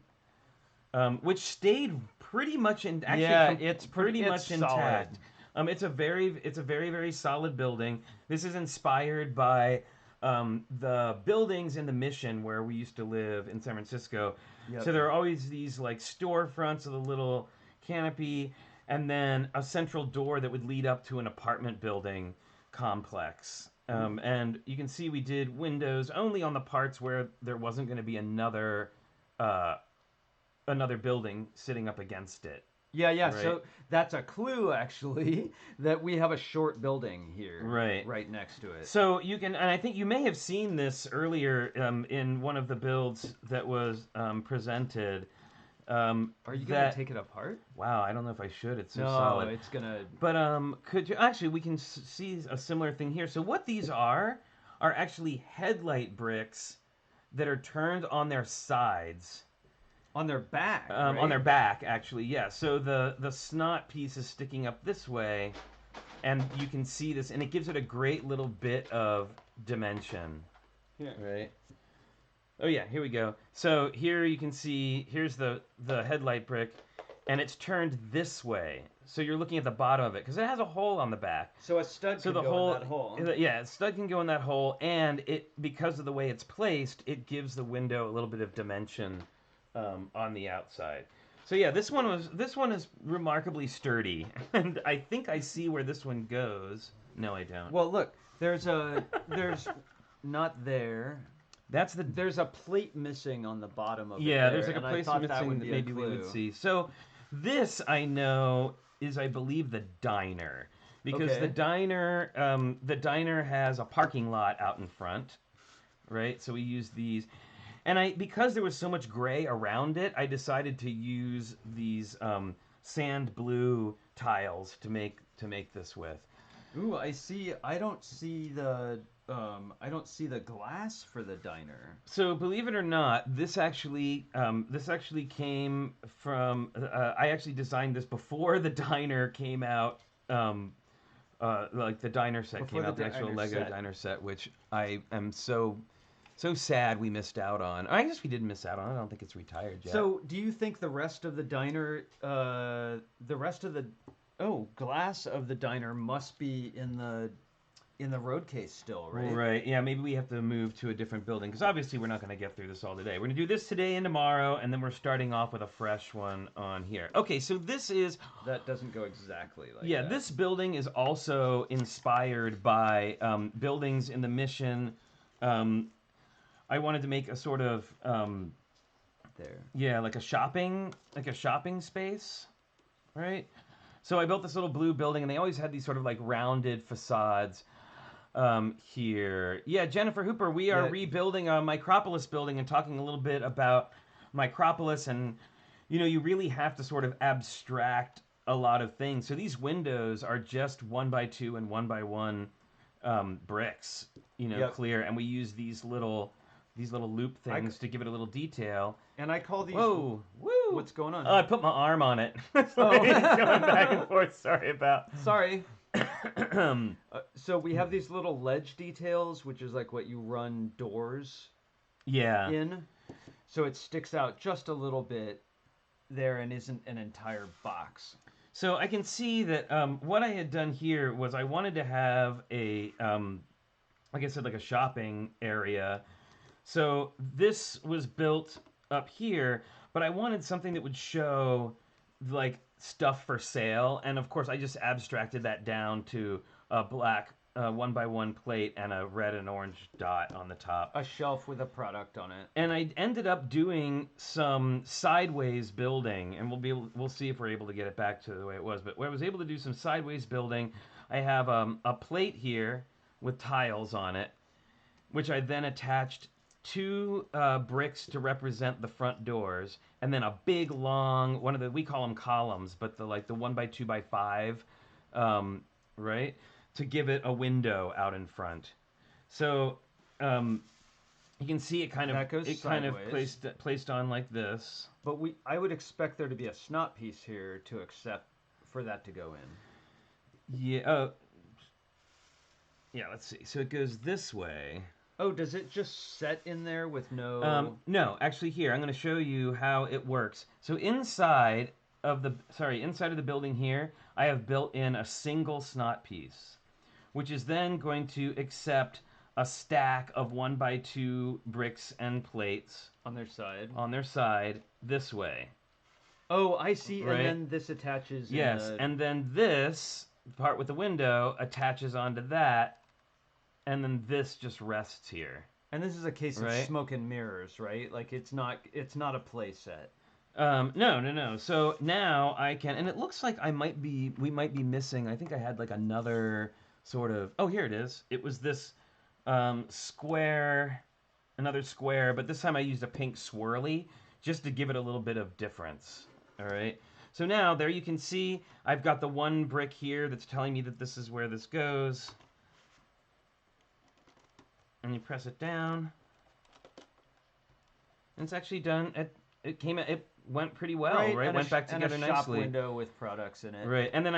Which stayed pretty much in. Actually, it's pretty much intact. It's a very, very solid building. This is inspired by the buildings in the Mission where we used to live in San Francisco. Yep. So there are always these like storefronts with a little canopy, and then a central door that would lead up to an apartment building complex. And you can see we did windows only on the parts where there wasn't going to be another building sitting up against it. Yeah. Right? So that's a clue, actually, that we have a short building here, right next to it. So you can, and I think you may have seen this earlier in one of the builds that was presented. Are you gonna take it apart? Wow, I don't know if I should. It's so solid. No, it's gonna. But could you actually? We can see a similar thing here. So what these are actually headlight bricks that are turned on their sides. On their back, right? On their back, actually, yeah. So the snot piece is sticking up this way, and you can see this, and it gives it a great little bit of dimension. Here. Right. Oh yeah, here we go. So here you can see, here's the headlight brick, and it's turned this way. So you're looking at the bottom of it because it has a hole on the back. So a stud So can the go hole, in that hole. yeah, stud can go in that hole, and because of the way it's placed, it gives the window a little bit of dimension on the outside. So yeah, this one is remarkably sturdy, and I think I see where this one goes. No, I don't. Well, look, there's not there. There's a plate missing on the bottom of it. Yeah, there's like a and I place thought that missing would that be a maybe we would clue. see. So this I know is, I believe, the diner, because Okay. the diner has a parking lot out in front, right? So we use these, and because there was so much gray around it, I decided to use these sand blue tiles to make this with. Ooh, I see. I don't see the glass for the diner. So believe it or not, this actually came from. I actually designed this before the diner came out. Like the diner set Before came out, the actual diner Lego set. diner set, which I am so sad we missed out on. I guess we didn't miss out on it. I don't think it's retired yet. So, do you think the rest of the diner, glass of the diner must be in the road case still, right? Right. Yeah, maybe we have to move to a different building because obviously we're not going to get through this all today. We're going to do this today and tomorrow, and then we're starting off with a fresh one on here. Okay, so this is... That doesn't go exactly like Yeah, that. this building is also inspired by buildings in the Mission. I wanted to make a sort of... there. Yeah, like a shopping space, right? So I built this little blue building, and they always had these sort of like rounded facades here. Yeah, Jennifer Hooper, we are rebuilding a Micropolis building and talking a little bit about Micropolis, and you really have to sort of abstract a lot of things. So these windows are just 1x2 and 1x1 bricks, clear, and we use these little loop things to give it a little detail. And I call these. Whoa! Woo! What's going on? Oh, I put my arm on it. It's going back and forth. Sorry about. Sorry. So we have these little ledge details, which is like what you run doors Yeah. in. So it sticks out just a little bit there and isn't an entire box. So I can see that what I had done here was I wanted to have a, like I said, like a shopping area. So this was built up here, but I wanted something that would show like stuff for sale. And of course, I just abstracted that down to a black 1x1 plate and a red and orange dot on the top. A shelf with a product on it. And I ended up doing some sideways building, and we'll see if we're able to get it back to the way it was. But where I was able to do some sideways building, I have a plate here with tiles on it, which I then attached two bricks to represent the front doors, and then a big long we call them columns, but the 1x2x5, right, to give it a window out in front. So you can see it kind of placed on like this. But I would expect there to be a snot piece here for that to go in. Yeah. Yeah. Let's see. So it goes this way. Oh, does it just set in there with no... No, actually here, I'm going to show you how it works. So inside of the building here, I have built in a single snot piece, which is then going to accept a stack of 1x2 bricks and plates on their side this way. Oh, I see. Right? And then this attaches. Yes, and then this part with the window attaches onto that, and then this just rests here. And this is a case of Right? smoke and mirrors, right? Like it's not a play set. No. So now I can, and it looks like we might be missing. I think I had like another sort of. Oh, here it is. It was this square, another square, but this time I used a pink swirly just to give it a little bit of difference. All right. So now there you can see I've got the one brick here that's telling me that this is where this goes. And you press it down, and it's actually done. It went pretty well, right? And Went back together and a shop nicely. window with products in it. Right, and then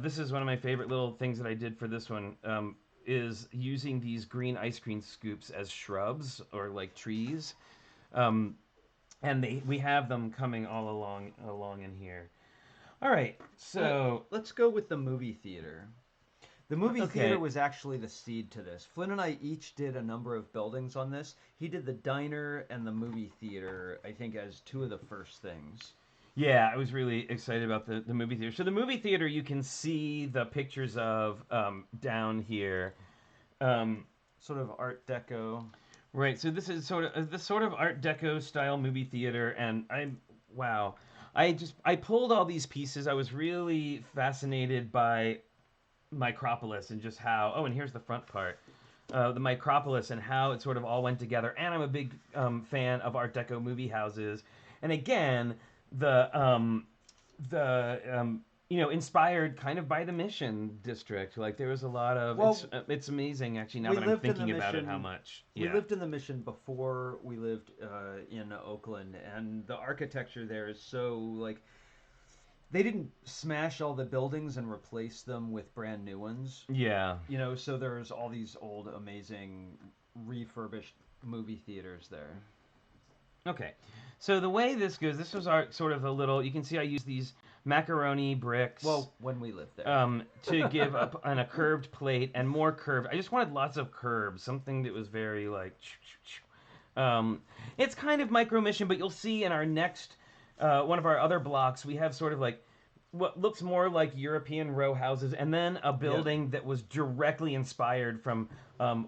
this is one of my favorite little things that I did for this one, is using these green ice cream scoops as shrubs or like trees, and we have them coming all along in here. All right, so let's go with the movie theater. The movie Okay. theater was actually the seed to this. Flynn and I each did a number of buildings on this. He did the diner and the movie theater, I think, as two of the first things. yeah, I was really excited about the movie theater. So the movie theater, you can see the pictures of down here. Sort of Art Deco. Right. So this is sort of this sort of Art Deco style movie theater, and wow, I pulled all these pieces. I was really fascinated by Micropolis and just how. Oh, and here's the front part. The Micropolis and how it sort of all went together. And I'm a big fan of Art Deco movie houses. And again, inspired kind of by the Mission District. Like there was a lot of. Well, it's amazing actually now we that I'm lived in the thinking about it Mission- how much. We Yeah. lived in the Mission before we lived in Oakland, and the architecture there is so like they didn't smash all the buildings and replace them with brand new ones. Yeah. You know, so there's all these old, amazing, refurbished movie theaters there. Okay. So the way this goes, this was our sort of a little. You can see I use these macaroni bricks. Well, when we lived there. To give up on a curved plate and more curved. I just wanted lots of curves, something that was very like. It's kind of micro mission, but you'll see in our next one of our other blocks, we have sort of like what looks more like European row houses, and then a building that was directly inspired from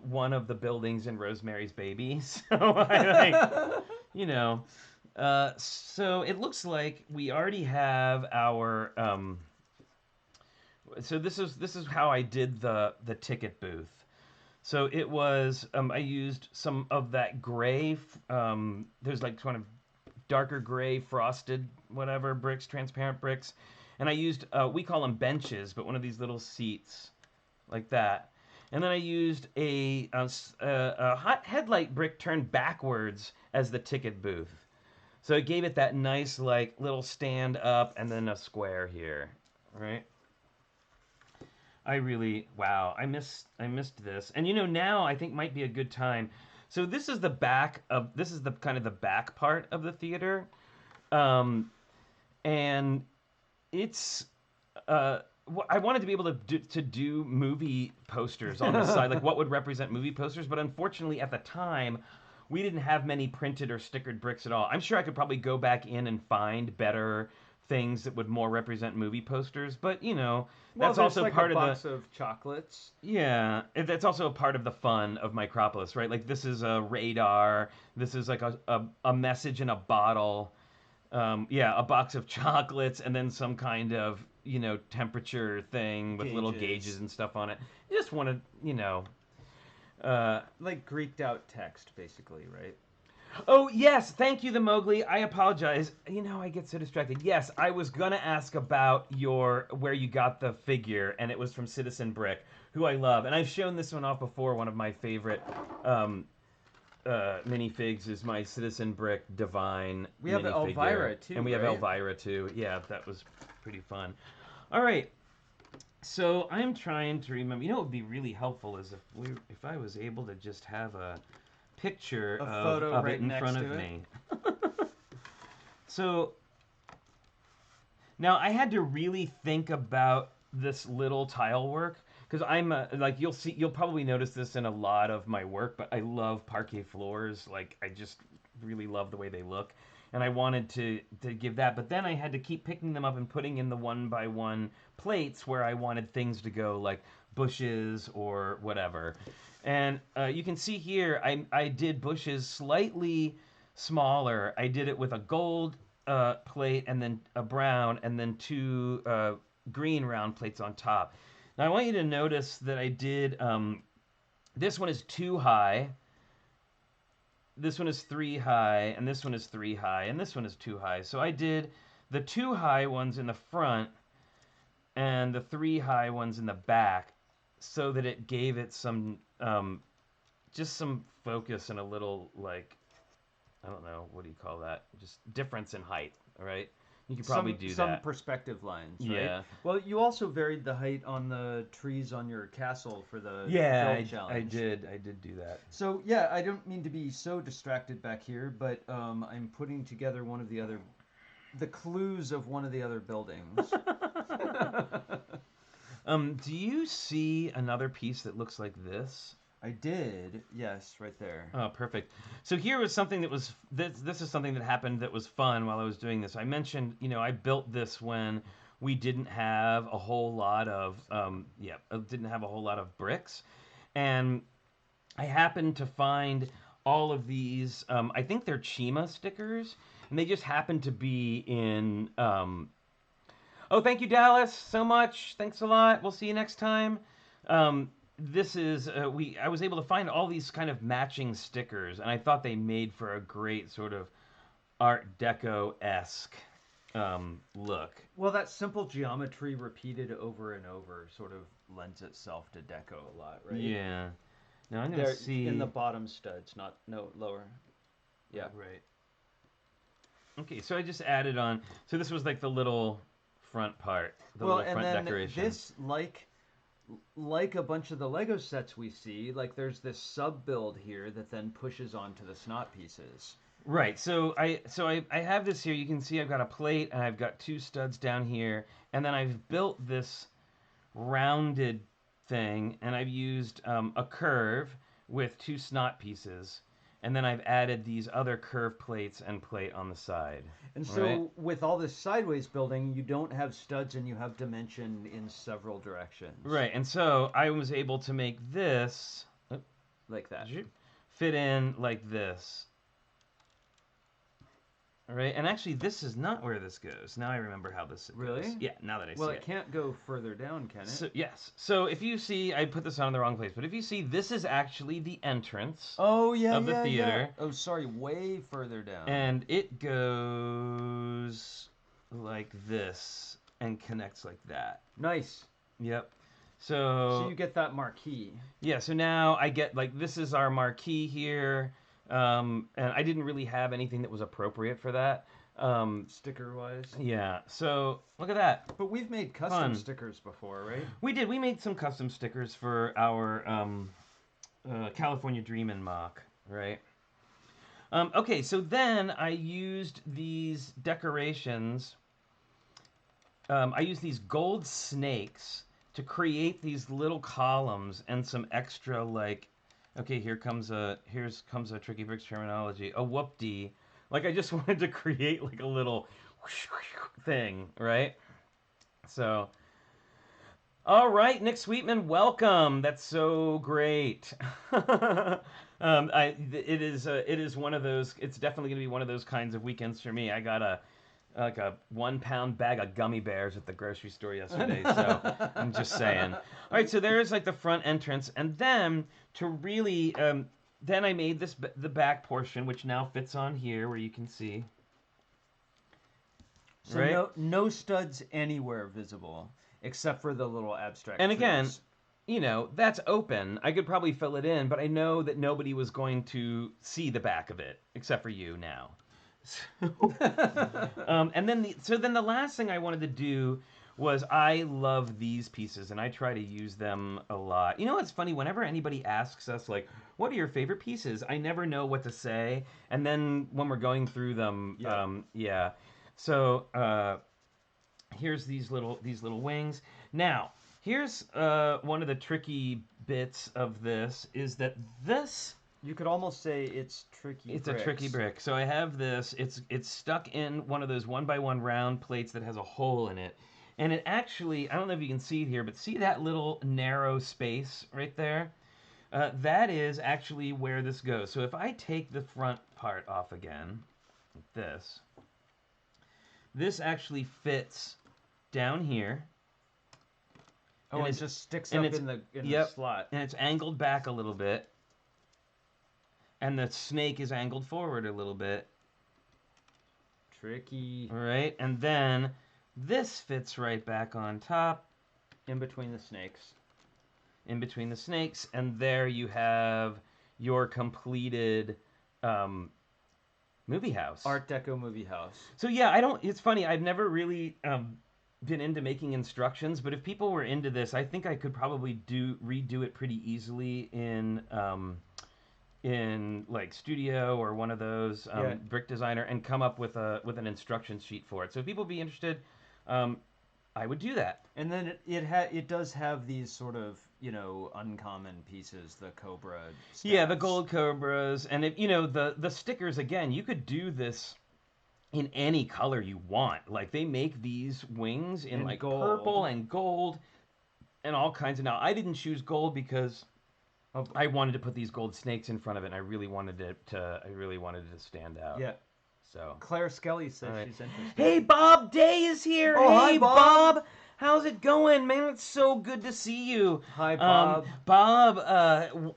one of the buildings in Rosemary's Baby. So I like, you know. So it looks like we already have our. So this is how I did the ticket booth. So it was I used some of that gray. There's like kind of darker gray frosted whatever bricks, transparent bricks, and I used we call them benches, but one of these little seats like that. And then I used a hot headlight brick turned backwards as the ticket booth. So it gave it that nice like little stand up and then a square here, right? Wow, I missed this. And now I think might be a good time. So this is the kind of the back part of the theater. And it's I wanted to be able to do movie posters on the side, like what would represent movie posters, but unfortunately at the time we didn't have many printed or stickered bricks at all. I'm sure I could probably go back in and find better things that would more represent movie posters, but that's also like part a of box of chocolates. Yeah, that's also a part of the fun of Micropolis, right? Like this is a radar, this is like a message in a bottle, a box of chocolates, and then some kind of temperature thing with little gauges and stuff on it. You just want to like Greeked out text, basically, right? Oh, yes. Thank you, the Mowgli. I apologize. I get so distracted. Yes, I was going to ask about where you got the figure, and it was from Citizen Brick, who I love. And I've shown this one off before. One of my favorite minifigs is my Citizen Brick Divine We have minifigure. Elvira, too, And we have right? Elvira, too. Yeah, that was pretty fun. All right. So I'm trying to remember. What would be really helpful is if I was able to just have a picture photo of right it in next front to of it. me. So now I had to really think about this little tile work because I'm like you'll probably notice this in a lot of my work, but I love parquet floors. Like I just really love the way they look, and I wanted to give that, but then I had to keep picking them up and putting in the 1x1 plates where I wanted things to go, like bushes or whatever. And you can see here, I did bushes slightly smaller. I did it with a gold plate and then a brown and then two green round plates on top. Now I want you to notice that I did, this one is 2 high, this one is 3 high, and this one is 3 high, and this one is 2 high. So I did the 2 high ones in the front and the 3 high ones in the back so that it gave it some just some focus and a little, like, I don't know, what do you call that? Just difference in height, all right? You could probably do some that. perspective lines, right? Yeah. Well, you also varied the height on the trees on your castle for the Yeah, build challenge. I did do that. So, yeah, I don't mean to be so distracted back here, but I'm putting together one of the other the clues of one of the other buildings. Do you see another piece that looks like this? I did, yes, right there. Oh, perfect. So here was something that was this is something that happened that was fun while I was doing this. I mentioned, I built this when we didn't have a whole lot of bricks, and I happened to find all of these. I think they're Chima stickers, and they just happened to be in. Oh, thank you, Dallas, so much. Thanks a lot. We'll see you next time. This is I was able to find all these kind of matching stickers, and I thought they made for a great sort of Art Deco-esque look. Well, that simple geometry repeated over and over sort of lends itself to deco a lot, right? Yeah. Now I'm gonna see in the bottom studs, no lower. Yeah. Right. Okay, so I just added on. So this was like the little front part, the little front decoration. This, like a bunch of the Lego sets we see, like there's this sub build here that then pushes onto the snot pieces. Right. So I have this here. You can see I've got a plate and I've got 2 studs down here, and then I've built this rounded thing, and I've used a curve with 2 snot pieces. And then I've added these other curved plates and plate on the side. And so with all this sideways building, you don't have studs and you have dimension in several directions. Right. And so I was able to make this like that. Fit in like this. All right. And actually, this is not where this goes. Now I remember how this goes. Really? Yeah, now that I see it. Well, it can't go further down, can it? So, yes. So if you see, I put this on in the wrong place, but if you see, this is actually the entrance of the theater. Yeah. Oh, sorry, way further down. And it goes like this and connects like that. Nice. Yep. So you get that marquee. Yeah, so now I get, like, this is our marquee here, and I didn't really have anything that was appropriate for that. Sticker-wise. Yeah, so look at that. But we've made custom stickers before, right? We did. We made some custom stickers for our California Dreamin' MOC, right? Okay, so then I used these decorations. I used these gold snakes to create these little columns and some extra, like, okay, here comes a TrickyBricks terminology, a whoop-dee. Like, I just wanted to create like a little thing, right? So, all right, Nick Sweetman, welcome. That's so great. It is one of those. It's definitely going to be one of those kinds of weekends for me. I got a 1-pound bag of gummy bears at the grocery store yesterday, so I'm just saying. All right, so there's like the front entrance, and then to really, then I made the back portion, which now fits on here, where you can see. So right? no studs anywhere visible, except for the little abstract. And trees. again, that's open. I could probably fill it in, but I know that nobody was going to see the back of it, except for you now. And then the last thing I wanted to do was, I love these pieces and I try to use them a lot. You know what's funny? Whenever anybody asks us, like, what are your favorite pieces? I never know what to say. And then when we're going through them, yeah. So here's these little wings. Now, here's one of the tricky bits of this is that this. You could almost say it's tricky. It's a tricky brick. So I have this. It's stuck in one of those 1x1 round plates that has a hole in it, and it actually, I don't know if you can see it here, but see that little narrow space right there? That is actually where this goes. So if I take the front part off again, like this actually fits down here. Oh, and it just sticks up in the slot. And it's angled back a little bit. And the snake is angled forward a little bit. Tricky. All right, and then this fits right back on top. In between the snakes. In between the snakes, and there you have your completed movie house. Art Deco movie house. So yeah, it's funny, I've never really been into making instructions, but if people were into this, I think I could probably redo it pretty easily in in like Studio or one of those Brick Designer and come up with an instruction sheet for it. So if people be interested, I would do that. And then it does have these sort of, you know, uncommon pieces, the Cobra Yeah, the stabs. gold cobras, and if you know the stickers again, you could do this in any color you want. Like they make these wings in And like gold. purple and gold and all kinds of. Now I didn't choose gold because I wanted to put these gold snakes in front of it, and I really wanted it to stand out. Yeah. So. Claire Skelly says All right. she's interested. Hey, Bob Day is here. Oh, hey, hi, Bob. How's it going, man? It's so good to see you. Hi, Bob. Bob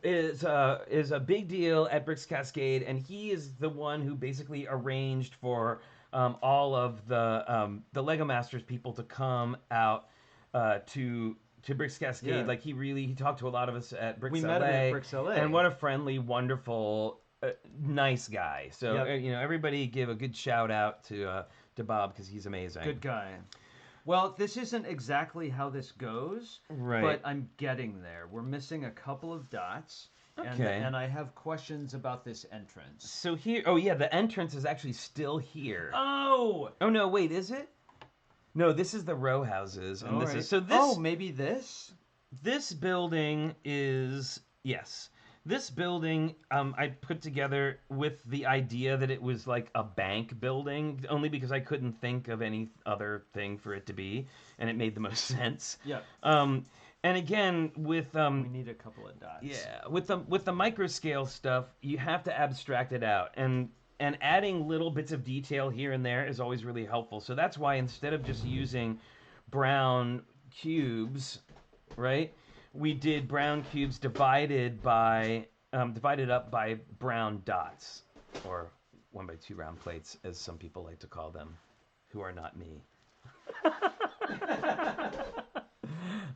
is a big deal at Bricks Cascade, and he is the one who basically arranged for all of the Lego Masters people to come out to Bricks Cascade. Yeah. Like he talked to a lot of us at Bricks We LA. met him at Bricks LA. And what a friendly, wonderful, nice guy. So Yep. you know, everybody give a good shout out to Bob because he's amazing. Good guy. Well, this isn't exactly how this goes, Right. but I'm getting there. We're missing a couple of dots, Okay. and I have questions about this entrance. So here, oh yeah, the entrance is actually still here. Oh! Oh no, wait, is it? No, this is the row houses, and this Alright. is so this. Oh, maybe this? This building is yes. This building I put together with the idea that it was like a bank building, only because I couldn't think of any other thing for it to be, and it made the most sense. Yeah. And again, with We need a couple of dots. yeah, with the micro scale stuff, you have to abstract it out, and adding little bits of detail here and there is always really helpful. So that's why instead of just using brown cubes, right, we did brown cubes divided up by brown dots, or 1x2 round plates, as some people like to call them, who are not me.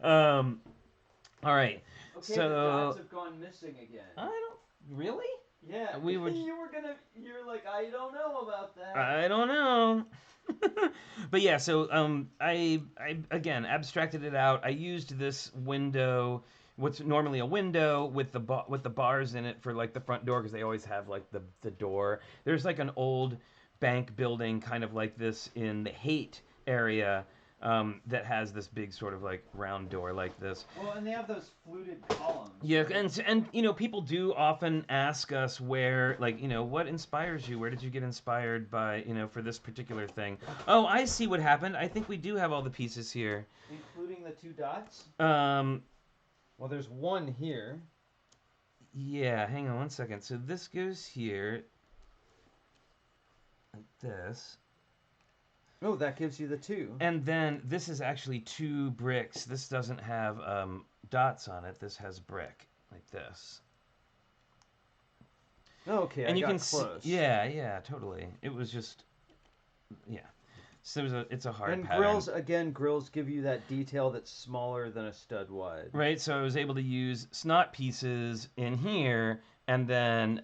All right. Okay, So the dots have gone missing again. I don't really. Yeah, we were- You're like, I don't know about that. I don't know. But yeah, so I again abstracted it out. I used this window, what's normally a window with the bars in it for like the front door, because they always have like the door. There's like an old bank building kind of like this in the Haight area that has this big sort of like round door like this. Well, and they have those fluted columns. Yeah, and you know, people do often ask us where, like, you know, what inspires you? Where did you get inspired by, you know, for this particular thing? Oh, I see what happened. I think we do have all the pieces here. Including the two dots? Well, there's one here. Yeah, hang on one second. So this goes here, like this. Oh, that gives you the two. And then this is actually 2 bricks. This doesn't have dots on it. This has brick, like this. Okay, And I you got can close. see, yeah, totally. It was just, yeah. So it's a hard And pattern. grills give you that detail that's smaller than a stud wide. Right, so I was able to use snot pieces in here, and then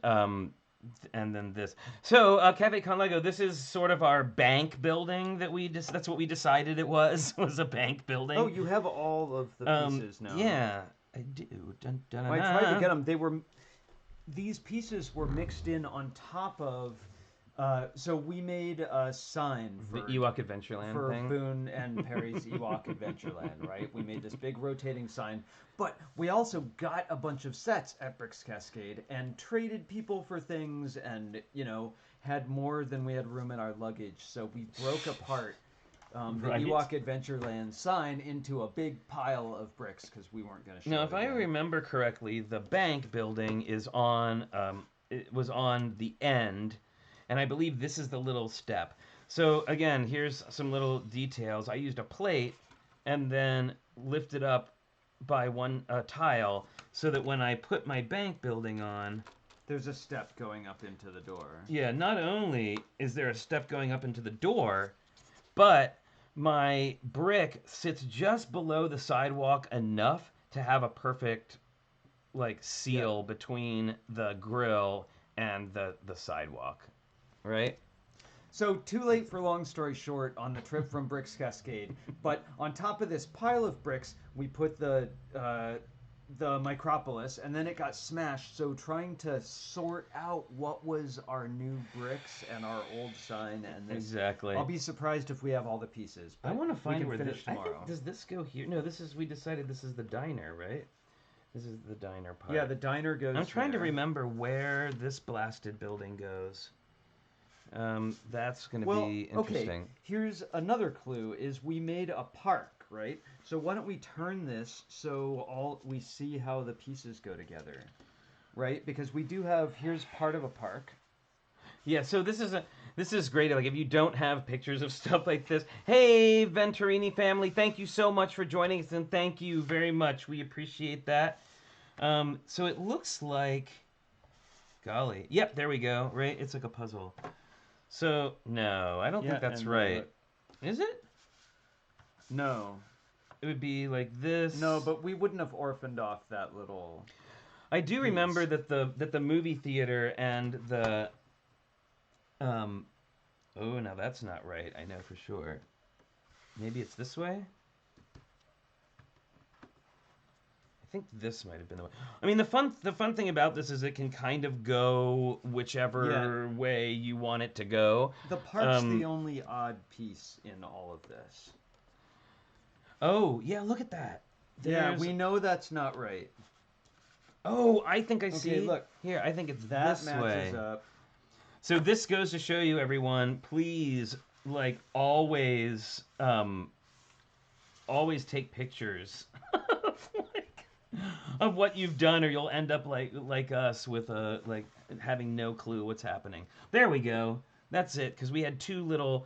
this. So Cafe Con Lego, this is sort of our bank building that that's what we decided it was a bank building. Oh, you have all of the pieces now. Yeah, I do. Dun, dun, dun, I tried to dun. get them. These pieces were mixed in on top of. So we made a sign The for Ewok Adventureland thing. Boone and Perry's Ewok Adventureland, right? We made this big rotating sign, but we also got a bunch of sets at Bricks Cascade and traded people for things, and had more than we had room in our luggage. So we broke apart the Right. Ewok Adventureland sign into a big pile of bricks because we weren't going to show Now, it if I again. remember correctly, the bank building is on. It was on the end. And I believe this is the little step. So again, here's some little details. I used a plate and then lifted up by one tile so that when I put my bank building on, There's a step going up into the door. yeah, not only is there a step going up into the door, but my brick sits just below the sidewalk enough to have a perfect like seal between the grill and the sidewalk. Right? So, too late for long story short on the trip from Bricks Cascade. But on top of this pile of bricks, we put the the Micropolis, and then it got smashed. So trying to sort out what was our new bricks and our old sign, and this. Exactly. I'll be surprised if we have all the pieces. I But want to we find can where finish this. I tomorrow. think, does this go here? No, this is. We decided this is the diner, right? This is the diner part. Yeah, the diner goes. I'm trying to there. remember where this blasted building goes. That's going to Well, be interesting. okay. Here's another clue: is we made a park, right? So why don't we turn this so we see how the pieces go together, right? Because we do have. Here's part of a park. Yeah, so this is great. Like if you don't have pictures of stuff like this, hey Venturini family, thank you so much for joining us, and thank you very much. We appreciate that. So it looks like, golly, yep, there we go. Right, it's like a puzzle. So no, I don't think that's right. Is it? No. It would be like this. No, but we wouldn't have orphaned off that little. I do remember that the movie theater and the oh, now that's not right. I know for sure. Maybe it's this way? I think this might have been the way. I mean, the fun thing about this is it can kind of go whichever way you want it to go. The park's the only odd piece in all of this. Oh, yeah, look at that. Yeah, we know that's not right. Oh, I think I see. Look. Here, I think it's That this matches way. up. So this goes to show you, everyone, please, like, always take pictures of what you've done, or you'll end up like us with having no clue what's happening. There we go. That's it, because we had two little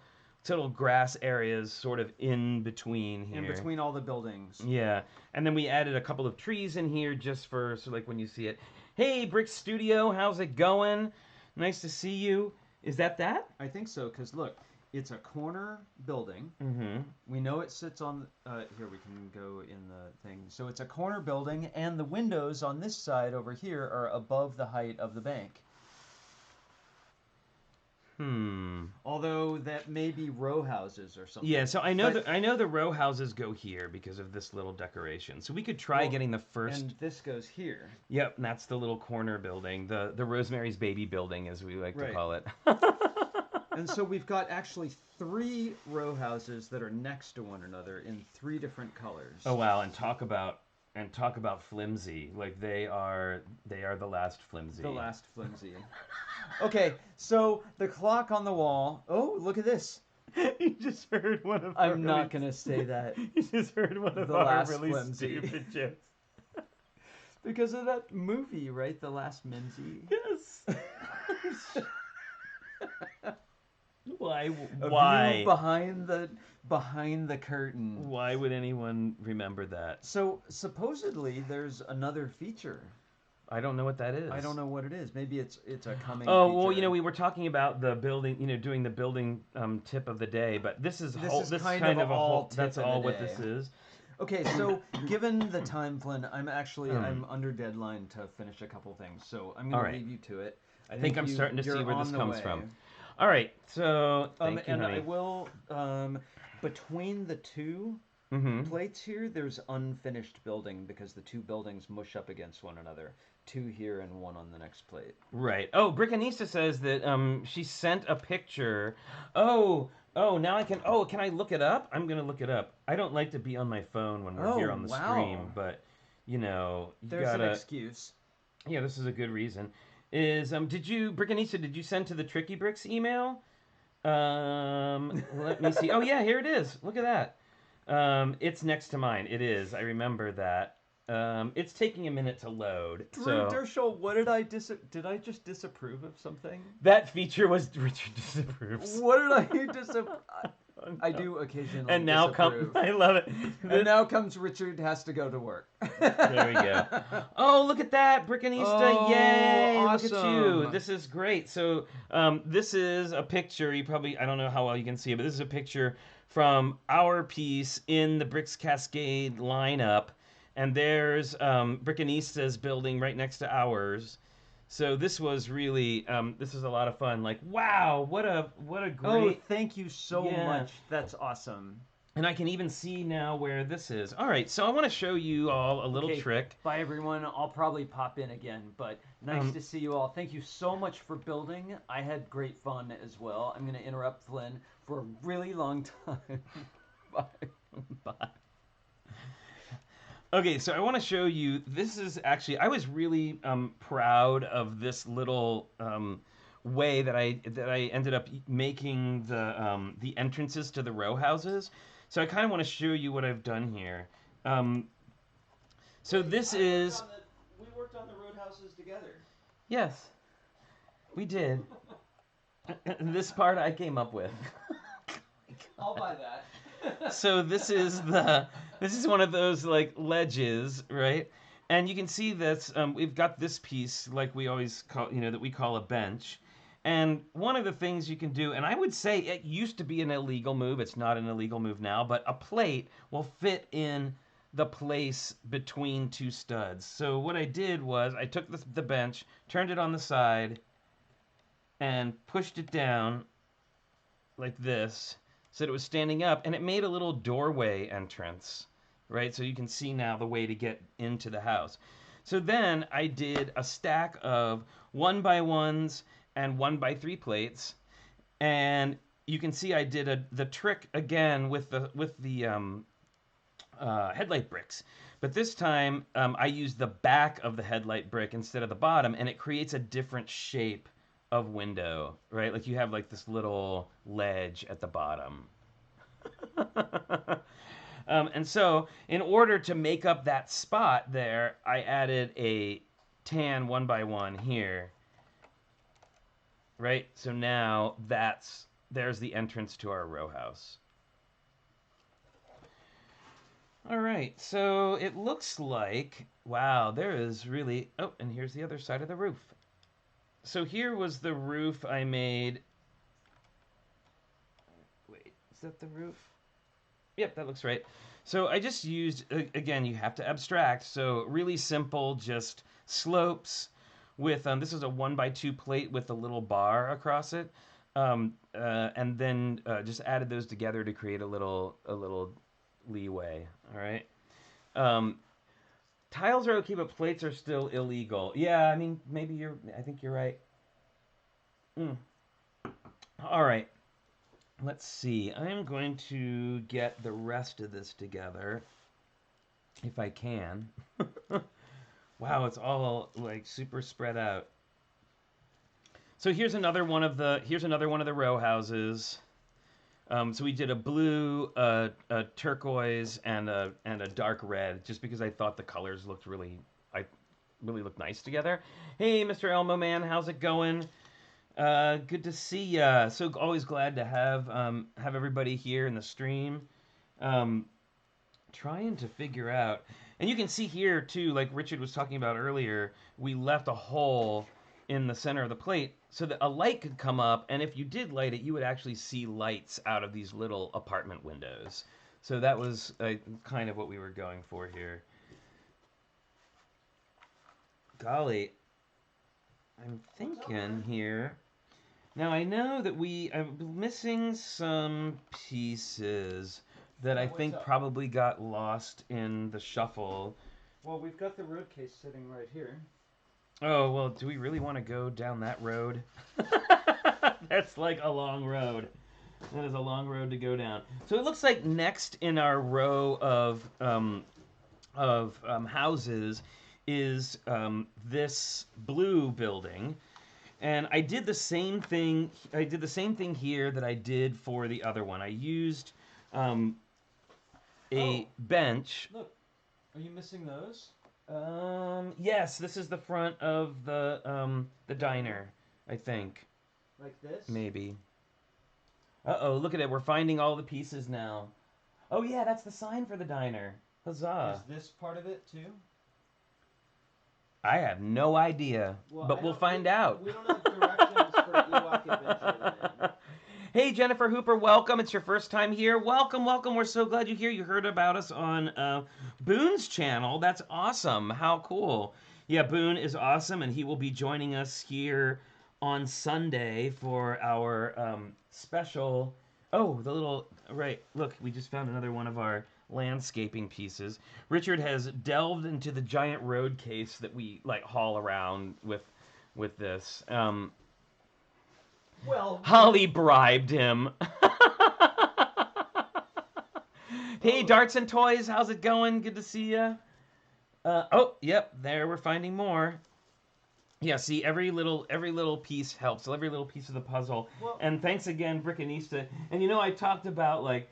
grass areas sort of in between here. In between all the buildings. Yeah, and then we added a couple of trees in here just for, so like when you see it. Hey, Brick Studio, how's it going? Nice to see you. Is that? I think so, because look, it's a corner building. Mm-hmm. We know it sits on... here, we can go in the thing. So it's a corner building, and the windows on this side over here are above the height of the bank. Although that may be row houses or something. Yeah, so I know the row houses go here because of this little decoration. So we could try getting the first. And this goes here. Yep, and that's the little corner building, the Rosemary's Baby building, as we like to call it. And so we've got actually 3 row houses that are next to one another in 3 different colors. Oh wow! And talk about flimsy. Like they are the last flimsy. The last flimsy. Okay, so the clock on the wall. Oh, look at this. You just heard one of. I'm not gonna say that. You just heard one of The our last really flimsy. stupid jokes. Because of that movie, right? The Last Mimsy. Yes. Why? A Why? view behind the curtain. Why would anyone remember that? So supposedly there's another feature. I don't know what that is. I don't know what it is. Maybe it's a coming. Oh feature. well, we were talking about the building, doing the building tip of the day, but this is kind of a whole. That's all what this is. Okay, so given the time, Flynn, I'm under deadline to finish a couple things, so I'm going to leave you to it. I think I'm starting to see where this comes from. All right, so thank you, and honey. I will between the 2 plates here, there's unfinished building because the 2 buildings mush up against one another. 2 here and 1 on the next plate. Right. Oh, Brickanista says that she sent a picture. Oh, now I can. Oh, can I look it up? I'm gonna look it up. I don't like to be on my phone when we're here on the stream, but there's gotta. an excuse. Yeah, this is a good reason. Brickanista, did you send to the TrickyBricks email? Let me see. Oh yeah, here it is. Look at that. It's next to mine. It is. I remember that. It's taking a minute to load. Drew Dershel, what did I I just disapprove of something? That feature was Richard disapproves. What did I disapprove? I do occasionally. And now I love it. And now comes Richard has to go to work. There we go. Oh, look at that, Brickanista! Oh, Yay! awesome. Look at you. This is great. So, this is a picture. I don't know how well you can see it, but this is a picture from our piece in the Bricks Cascade lineup. And there's Brickanista's building right next to ours. So this was really this is a lot of fun. Like, wow, what a great. Oh, thank you so much. That's awesome. And I can even see now where this is. All right, so I want to show you all a little Okay, trick. Bye, everyone. I'll probably pop in again, but nice to see you all. Thank you so much for building. I had great fun as well. I'm going to interrupt Flynn for a really long time. Bye. Bye. Okay, so I want to show you. This is actually, I was really proud of this little way that I ended up making the entrances to the row houses. So I kind of want to show you what I've done here. So this is. We worked on the roadhouses together. Yes, we did. This part I came up with. I'll buy that. So this is one of those like ledges, right? And you can see this. We've got this piece like we always call, that we call a bench. And one of the things you can do, and I would say it used to be an illegal move. It's not an illegal move now, but a plate will fit in the place between two studs. So what I did was I took the bench, turned it on the side, and pushed it down like this so that it was standing up, and it made a little doorway entrance, right? So you can see now the way to get into the house. So then I did a stack of 1x1s and 1x3 plates, and you can see I did the trick again with the headlight bricks, but this time I used the back of the headlight brick instead of the bottom, and it creates a different shape of window, right? Like you have like this little ledge at the bottom. And so in order to make up that spot there, I added a tan 1x1 here. Right? So now there's the entrance to our row house. All right, so it looks like, wow, there is really, oh, and here's the other side of the roof. So here was the roof I made. Wait, is that the roof? Yep, that looks right. So I just used, again, you have to abstract, so really simple, just slopes with, this is a 1x2 plate with a little bar across it, and then just added those together to create a little leeway, all right? Tiles are okay, but plates are still illegal. Yeah, I mean, I think you're right. All right, let's see. I'm going to get the rest of this together, if I can. Wow, it's all like super spread out. So here's another one of the row houses. So we did a blue, a turquoise, and a dark red, just because I thought the colors looked really looked nice together. Hey, Mr. Elmo Man, how's it going? Good to see ya. So always glad to have everybody here in the stream. Trying to figure out, and you can see here too, like Richard was talking about earlier, we left a hole in the center of the plate so that a light could come up, and if you did light it, you would actually see lights out of these little apartment windows. So that was kind of what we were going for here. Golly, I'm thinking here. Now I know that I'm missing some pieces that I think probably got lost in the shuffle. Well, we've got the road case sitting right here. Oh, well, do we really want to go down that road? That's like a long road. That is a long road to go down. So it looks like next in our row of houses is this blue building. And I did the same thing. I did the same thing here that I did for the other one. I used a bench. Look, are you missing those? Yes, this is the front of the diner, I think. Like this? Maybe. Uh-oh, look at it. We're finding all the pieces now. Oh, yeah, that's the sign for the diner. Huzzah. Is this part of it too? I have no idea, Well, but we'll find out. We don't have directions for Ewok Adventure then. Hey, Jennifer Hooper, welcome. It's your first time here. Welcome, welcome. We're so glad you're here. You heard about us on Boone's channel. That's awesome. How cool. Yeah, Boone is awesome, and he will be joining us here on Sunday for our special Oh, the little, right, look, we just found another one of our landscaping pieces. Richard has delved into the giant road case that we, like, haul around with this. Well, Holly bribed him. Hey, Darts and Toys, how's it going? Good to see you. Oh, yep, there we're finding more. Yeah, see, every little piece helps. So every little piece of the puzzle. Well, And thanks again, Brickanista. And you know, I talked about, like,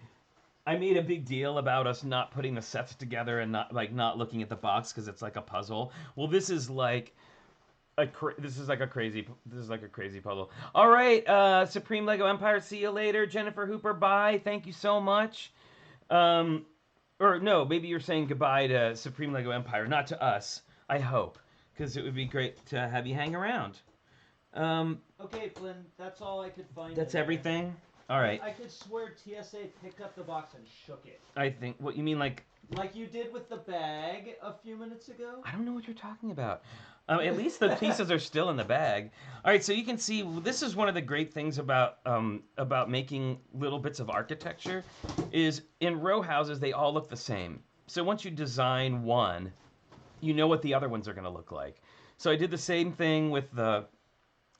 I made a big deal about us not putting the sets together and not looking at the box because it's like a puzzle. Well, this is like this is like a crazy puzzle. All right, Supreme Lego Empire. See you later, Jennifer Hooper. Bye. Thank you so much. Or no, maybe you're saying goodbye to Supreme Lego Empire, not to us. I hope, because it would be great to have you hang around. okay, Flynn, that's all I could find. That's in there. everything. All right. I could swear TSA picked up the box and shook it. I think what you mean, like Like you did with the bag a few minutes ago? I don't know what you're talking about. At least the pieces are still in the bag. All right, so you can see this is one of the great things about making little bits of architecture, is in row houses they all look the same. So once you design one, you know what the other ones are going to look like. So I did the same thing with the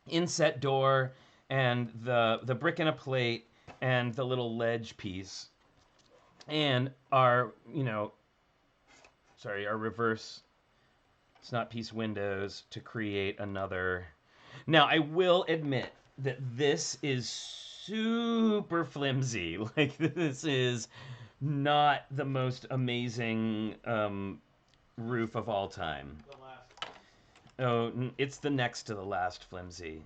inset door and the brick and a plate and the little ledge piece, and our our reverse snot piece windows to create another. Now, I will admit that this is super flimsy. Like, this is not the most amazing roof of all time. The last. Oh, it's the next to the last flimsy.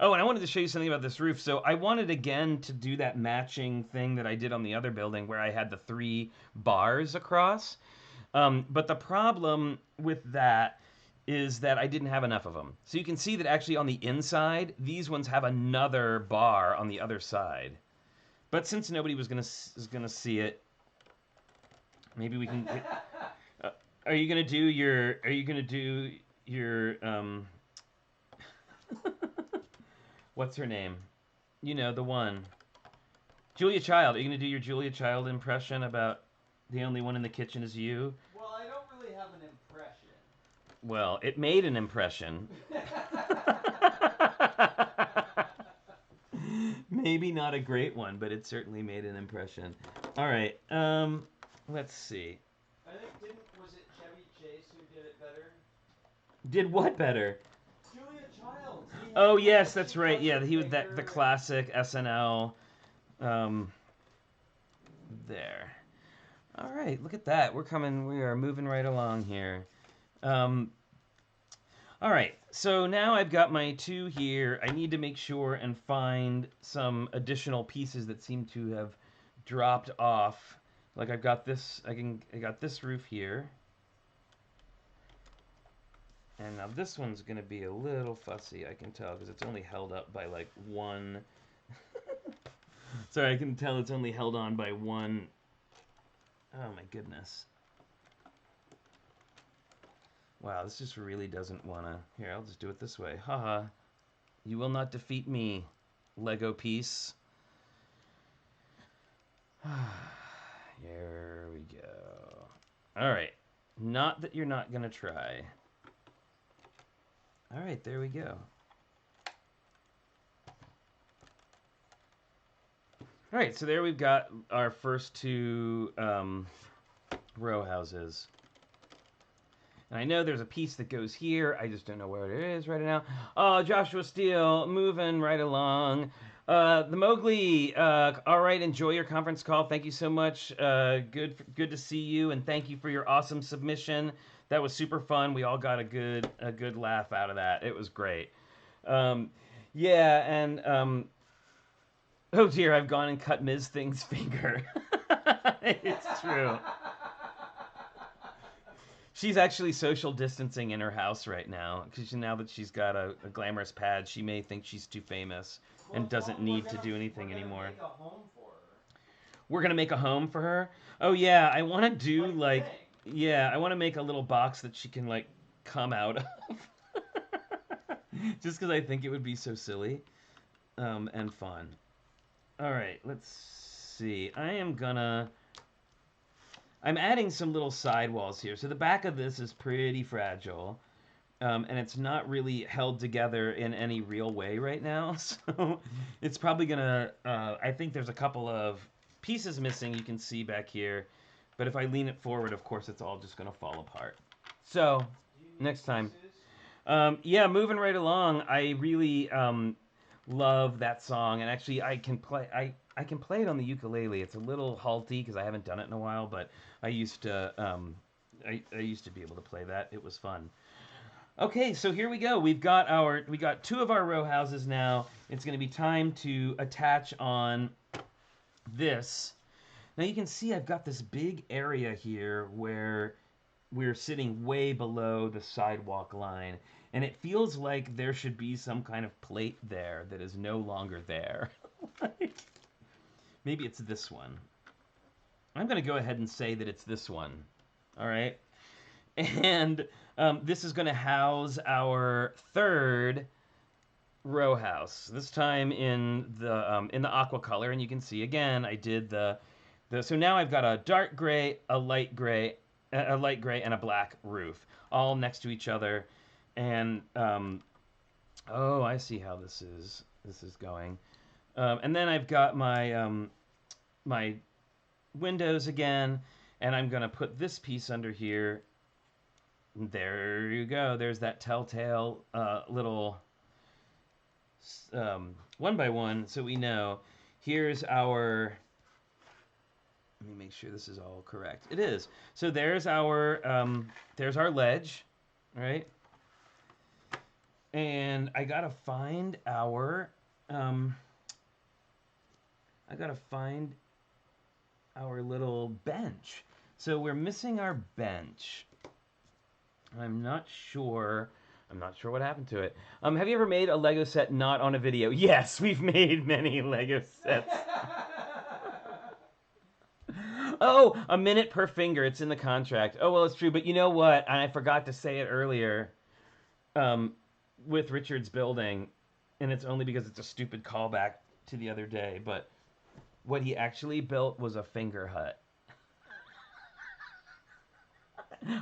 Oh, and I wanted to show you something about this roof. So I wanted, again, to do that matching thing that I did on the other building where I had the 3 bars across. But the problem with that is that I didn't have enough of them. So you can see that actually on the inside, these ones have another bar on the other side. But since nobody was gonna see it, maybe we can. Are you gonna do your what's her name? You know, the one. Julia Child. Are you gonna do your Julia Child impression about the only one in the kitchen is you? Well, I don't really have an impression. Well, it made an impression. Maybe not a great one, but it certainly made an impression. All right. Let's see. I think was it Chevy Chase who did it better? Did what better? Julia Childs. Oh yes, that's right. Yeah, he was the classic SNL. There. All right, look at that. We are moving right along here. All right, so now I've got my 2 here. I need to make sure and find some additional pieces that seem to have dropped off. Like I've got this, I got this roof here. And now this one's gonna be a little fussy, I can tell, because it's only held up by like one. Sorry, I can tell it's only held on by one. Oh my goodness. Wow, this just really doesn't wanna. Here, I'll just do it this way. Haha. You will not defeat me, Lego piece. Here we go. Alright. Not that you're not gonna try. Alright, there we go. Alright, so there we've got our first 2 row houses. And I know there's a piece that goes here. I just don't know where it is right now. Oh, Joshua Steele, moving right along. The Mowgli, all right, enjoy your conference call. Thank you so much. Good to see you, and thank you for your awesome submission. That was super fun. We all got a good laugh out of that. It was great. Yeah, and oh dear, I've gone and cut Ms. Thing's finger. It's true. She's actually social distancing in her house right now, because now that she's got a glamorous pad, she may think she's too famous and doesn't need to do anything anymore. Make a home for her. We're gonna make a home for her? Oh yeah, I want to do like yeah, I want to make a little box that she can like come out of. Just because I think it would be so silly. and fun. All right, let's see. I'm adding some little sidewalls here. So the back of this is pretty fragile. And it's not really held together in any real way right now. So it's probably gonna, I think there's a couple of pieces missing you can see back here. But if I lean it forward, of course, it's all just gonna fall apart. So next time. Yeah, moving right along. I really love that song, and actually I can play it on the ukulele. It's a little halty because I haven't done it in a while, but I used to I used to be able to play that. It was fun. Okay, so here we go. We got 2 of our row houses now. It's going to be time to attach on this. Now you can see I've got this big area here where we're sitting way below the sidewalk line, and it feels like there should be some kind of plate there that is no longer there. Maybe it's this one. I'm going to go ahead and say that it's this one. All right. And this is going to house our 3rd row house. This time in the aqua color, and you can see again I did so now I've got a dark gray, a light gray, and a black roof, all next to each other. And oh, I see how this is going. And then I've got my my windows again, and I'm going to put this piece under here. There you go. There's that telltale little 1x1, so we know. Here's our... Let me make sure this is all correct. It is. So there's our ledge, right? And I gotta find our little bench. So we're missing our bench. I'm not sure what happened to it. Have you ever made a Lego set not on a video? Yes, we've made many Lego sets. Oh, a minute per finger. It's in the contract. Oh, well, it's true. But you know what? And I forgot to say it earlier with Richard's building, and it's only because it's a stupid callback to the other day. But what he actually built was a finger hut.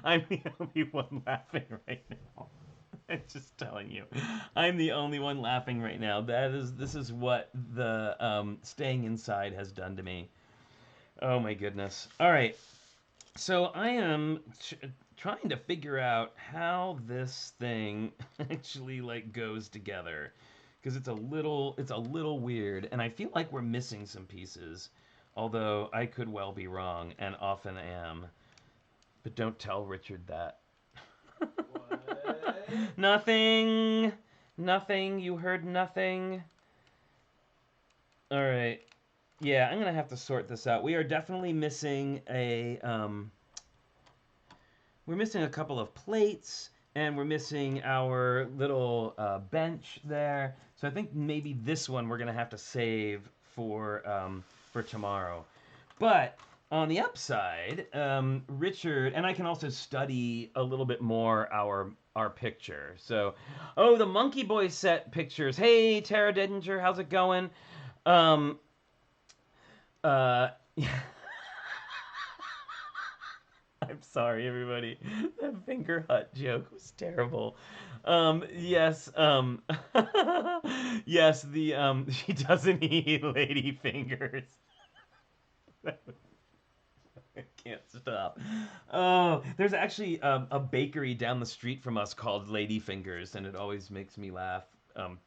I'm the only one laughing right now. I'm just telling you. I'm the only one laughing right now. This is what the staying inside has done to me. Oh my goodness. All right. So I am trying to figure out how this thing actually like goes together, because it's a little weird, and I feel like we're missing some pieces, although I could well be wrong and often am. But don't tell Richard that. What? Nothing. Nothing. You heard nothing. All right. Yeah, I'm gonna have to sort this out. We are definitely missing we're missing a couple of plates, and we're missing our little bench there. So I think maybe this one we're gonna have to save for tomorrow. But on the upside, Richard, and I can also study a little bit more our picture. So, oh, the Monkey Boy set pictures. Hey, Tara Dedinger, how's it going? I'm sorry, everybody. That finger hut joke was terrible. Yes, yes, she doesn't eat lady fingers. I can't stop. Oh, there's actually a bakery down the street from us called Lady Fingers, and it always makes me laugh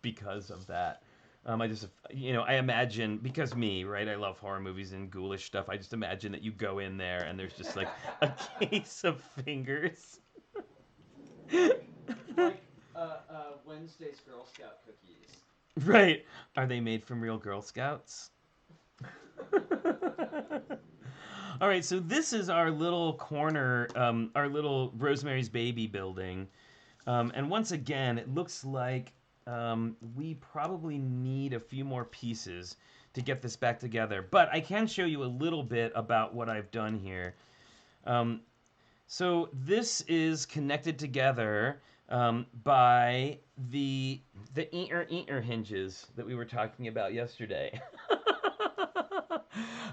because of that. I just, I imagine, because me, right, I love horror movies and ghoulish stuff, I just imagine that you go in there and there's just like a case of fingers. Like Wednesday's Girl Scout cookies. Right. Are they made from real Girl Scouts? All right, so this is our little corner, our little Rosemary's Baby building. And once again, it looks like we probably need a few more pieces to get this back together. But I can show you a little bit about what I've done here. So this is connected together by the eater hinges that we were talking about yesterday.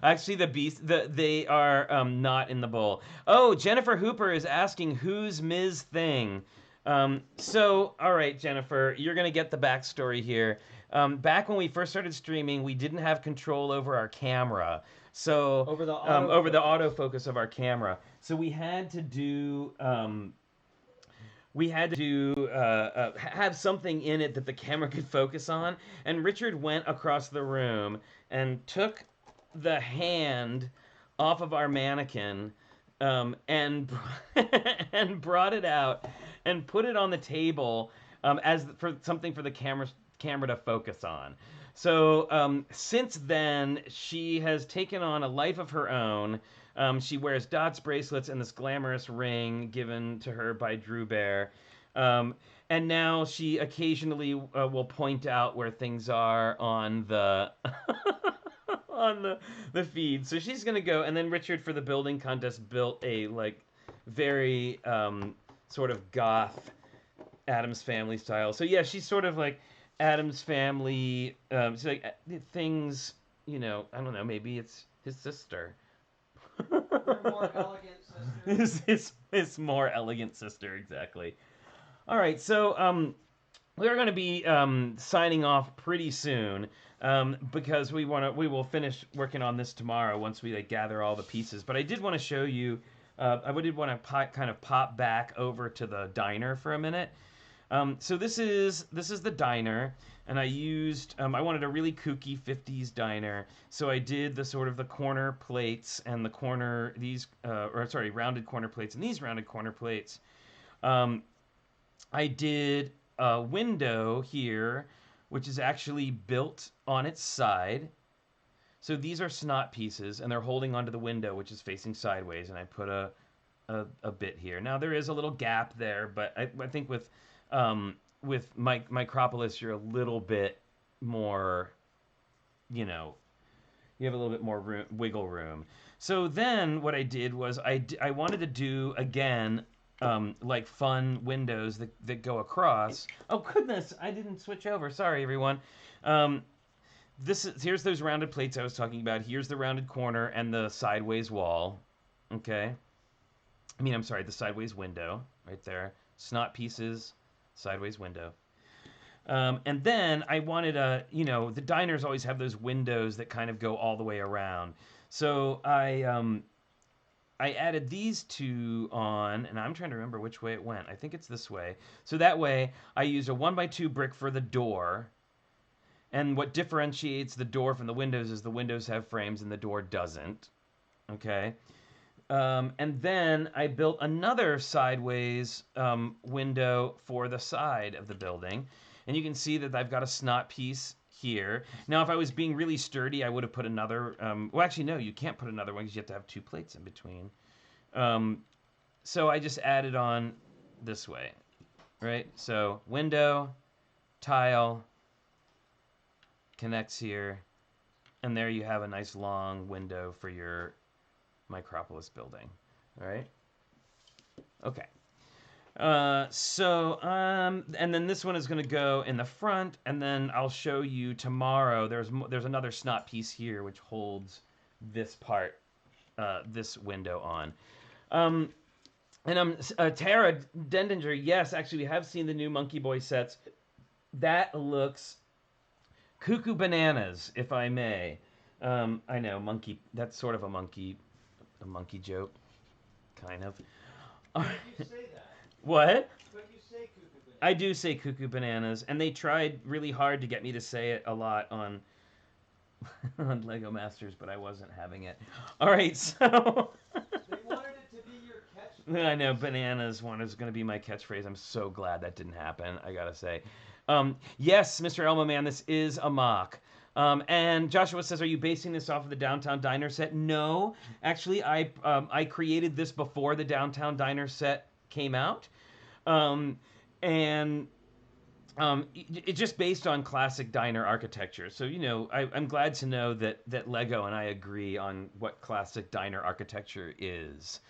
Actually, they are not in the bowl. Oh, Jennifer Hooper is asking who's Ms. Thing. So, all right, Jennifer, you're gonna get the backstory here. Back when we first started streaming, we didn't have control over our camera. So Over the over the autofocus. autofocus of our camera. So we had to do have something in it that the camera could focus on. And Richard went across the room and took the hand off of our mannequin and and brought it out and put it on the table as for something for the camera to focus on. So since then, she has taken on a life of her own. She wears dots, bracelets, and this glamorous ring given to her by Drew Bear. And now she occasionally will point out where things are on the on the feed. So she's gonna go, and then Richard for the building contest built a like very sort of goth Addams Family style. So yeah, she's sort of like Addams Family. She's like things, you know. I don't know. Maybe it's his sister. Your more elegant sister. His more elegant sister, exactly. All right, so we're going to be signing off pretty soon because we will finish working on this tomorrow once we like gather all the pieces. But I did want to show you. I did want to kind of pop back over to the diner for a minute. So this is the diner, and I used I wanted a really kooky 50s diner, so I did the sort of the corner plates and the corner rounded corner plates and these rounded corner plates. I did a window here, which is actually built on its side. So these are snot pieces, and they're holding onto the window, which is facing sideways, and I put a bit here. Now there is a little gap there, but I think with Micropolis, you're a little bit more, you know, you have a little bit more wiggle room. So then what I did was I wanted to do again like fun windows that go across. Oh goodness, I didn't switch over. Sorry everyone. Here's those rounded plates I was talking about. Here's the rounded corner and the sideways wall. Okay. I'm sorry, the sideways window right there. Snot pieces, sideways window. And then I wanted the diners always have those windows that kind of go all the way around. So I added these two on, and I'm trying to remember which way it went. I think it's this way. So that way, I used a 1x2 brick for the door. And what differentiates the door from the windows is the windows have frames and the door doesn't. Okay. And then I built another sideways window for the side of the building. And you can see that I've got a snot piece here. Now, if I was being really sturdy, I would have put another... well, actually, no, you can't put another one because you have to have two plates in between. So I just added on this way, right? So window, tile, connects here, and there you have a nice long window for your Micropolis building, all right? Okay. And then this one is going to go in the front, and then I'll show you tomorrow. There's another snot piece here which holds this part, this window on. Tara Dendinger, yes, actually we have seen the new Monkey Boy sets. That looks cuckoo bananas, if I may. I know monkey. That's sort of a monkey joke, kind of. You say that. What? But you say cuckoo bananas. I do say cuckoo bananas, and they tried really hard to get me to say it a lot on on Lego Masters, but I wasn't having it. All right, so They wanted it to be your catchphrase. I know bananas one is going to be my catchphrase. I'm so glad that didn't happen. I gotta say, yes, Mr. Elmo Man, this is a mock. And Joshua says, "Are you basing this off of the Downtown Diner set?" No, actually, I created this before the Downtown Diner set came out, and it's just based on classic diner architecture. So I'm glad to know that Lego and I agree on what classic diner architecture is.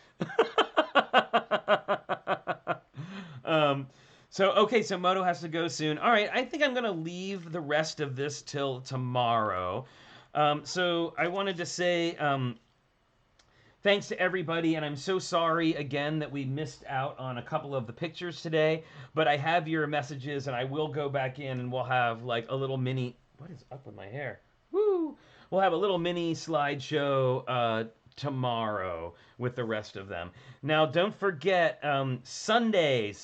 So, okay, so Moto has to go soon. All right, I think I'm going to leave the rest of this till tomorrow. So I wanted to say thanks to everybody, and I'm so sorry again that we missed out on a couple of the pictures today, but I have your messages, and I will go back in, and we'll have like a little mini... What is up with my hair? Woo! We'll have a little mini slideshow tomorrow with the rest of them. Now, don't forget Sunday,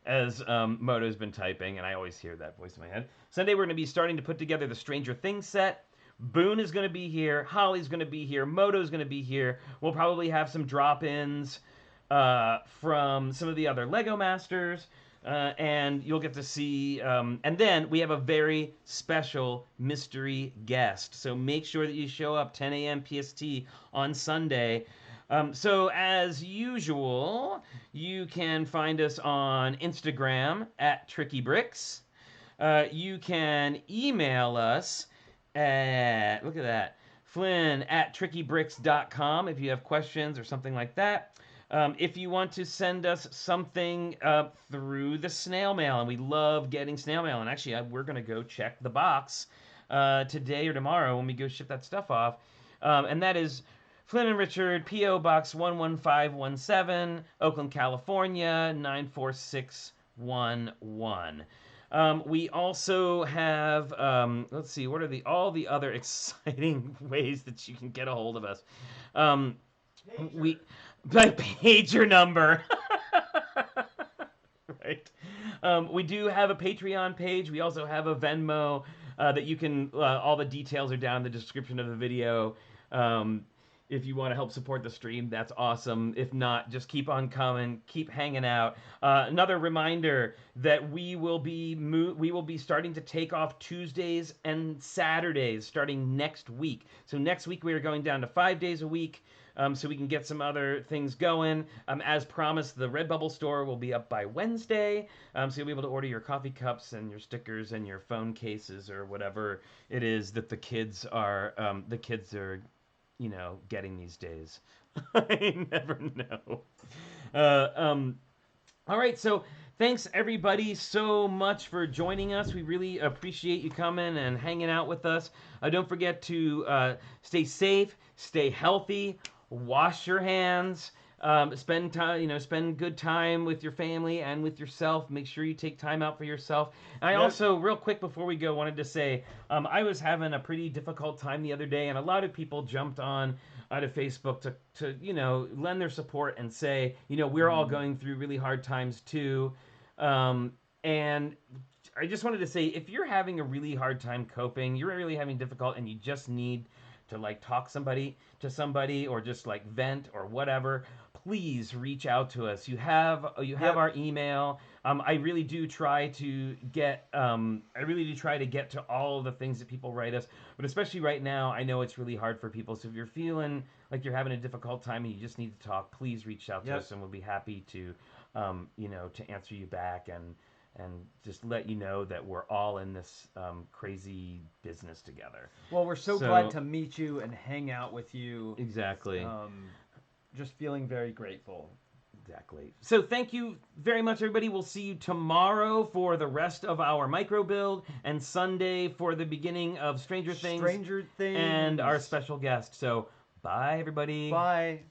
as Moto's been typing, and I always hear that voice in my head. Sunday, we're going to be starting to put together the Stranger Things set. Boone is going to be here. Holly's going to be here. Moto's going to be here. We'll probably have some drop-ins from some of the other Lego Masters. And you'll get to see, and then we have a very special mystery guest. So make sure that you show up 10 a.m. PST on Sunday. So as usual, you can find us on Instagram at TrickyBricks. You can email us at, look at that, Flynn at TrickyBricks.com if you have questions or something like that. If you want to send us something through the snail mail, and we love getting snail mail, and actually we're going to go check the box today or tomorrow when we go ship that stuff off, and that is Flynn and Richard, P.O. Box 11517, Oakland, California, 94611. We also have, let's see, what are all the other exciting ways that you can get a hold of us? My pager number. Right. We do have a Patreon page. We also have a Venmo that you can, all the details are down in the description of the video. If you want to help support the stream, that's awesome. If not, just keep on coming, keep hanging out. Another reminder that we will be starting to take off Tuesdays and Saturdays starting next week. So next week we are going down to 5 days a week. So we can get some other things going. As promised, the Redbubble store will be up by Wednesday. So you'll be able to order your coffee cups and your stickers and your phone cases or whatever it is that the kids are, you know, getting these days. I never know. All right, so thanks everybody so much for joining us. We really appreciate you coming and hanging out with us. Don't forget to stay safe, stay healthy, wash your hands, spend time, spend good time with your family and with yourself. Make sure you take time out for yourself. And I also, real quick before we go, wanted to say I was having a pretty difficult time the other day, and a lot of people jumped on out of Facebook to lend their support and say, we're all going through really hard times too. And I just wanted to say, if you're having a really hard time coping, you're really having difficult, and you just need to talk to somebody or just vent or whatever, please reach out to us. You have our email. I really do try to get to all of the things that people write us, but especially right now, I know it's really hard for people. So if you're feeling like you're having a difficult time and you just need to talk, please reach out to us, and we'll be happy to to answer you back and just let you know that we're all in this crazy business together. Well, we're so glad to meet you and hang out with you. Exactly. Just feeling very grateful. Exactly. So thank you very much, everybody. We'll see you tomorrow for the rest of our micro build, and Sunday for the beginning of Stranger Things and our special guest. So bye, everybody. Bye.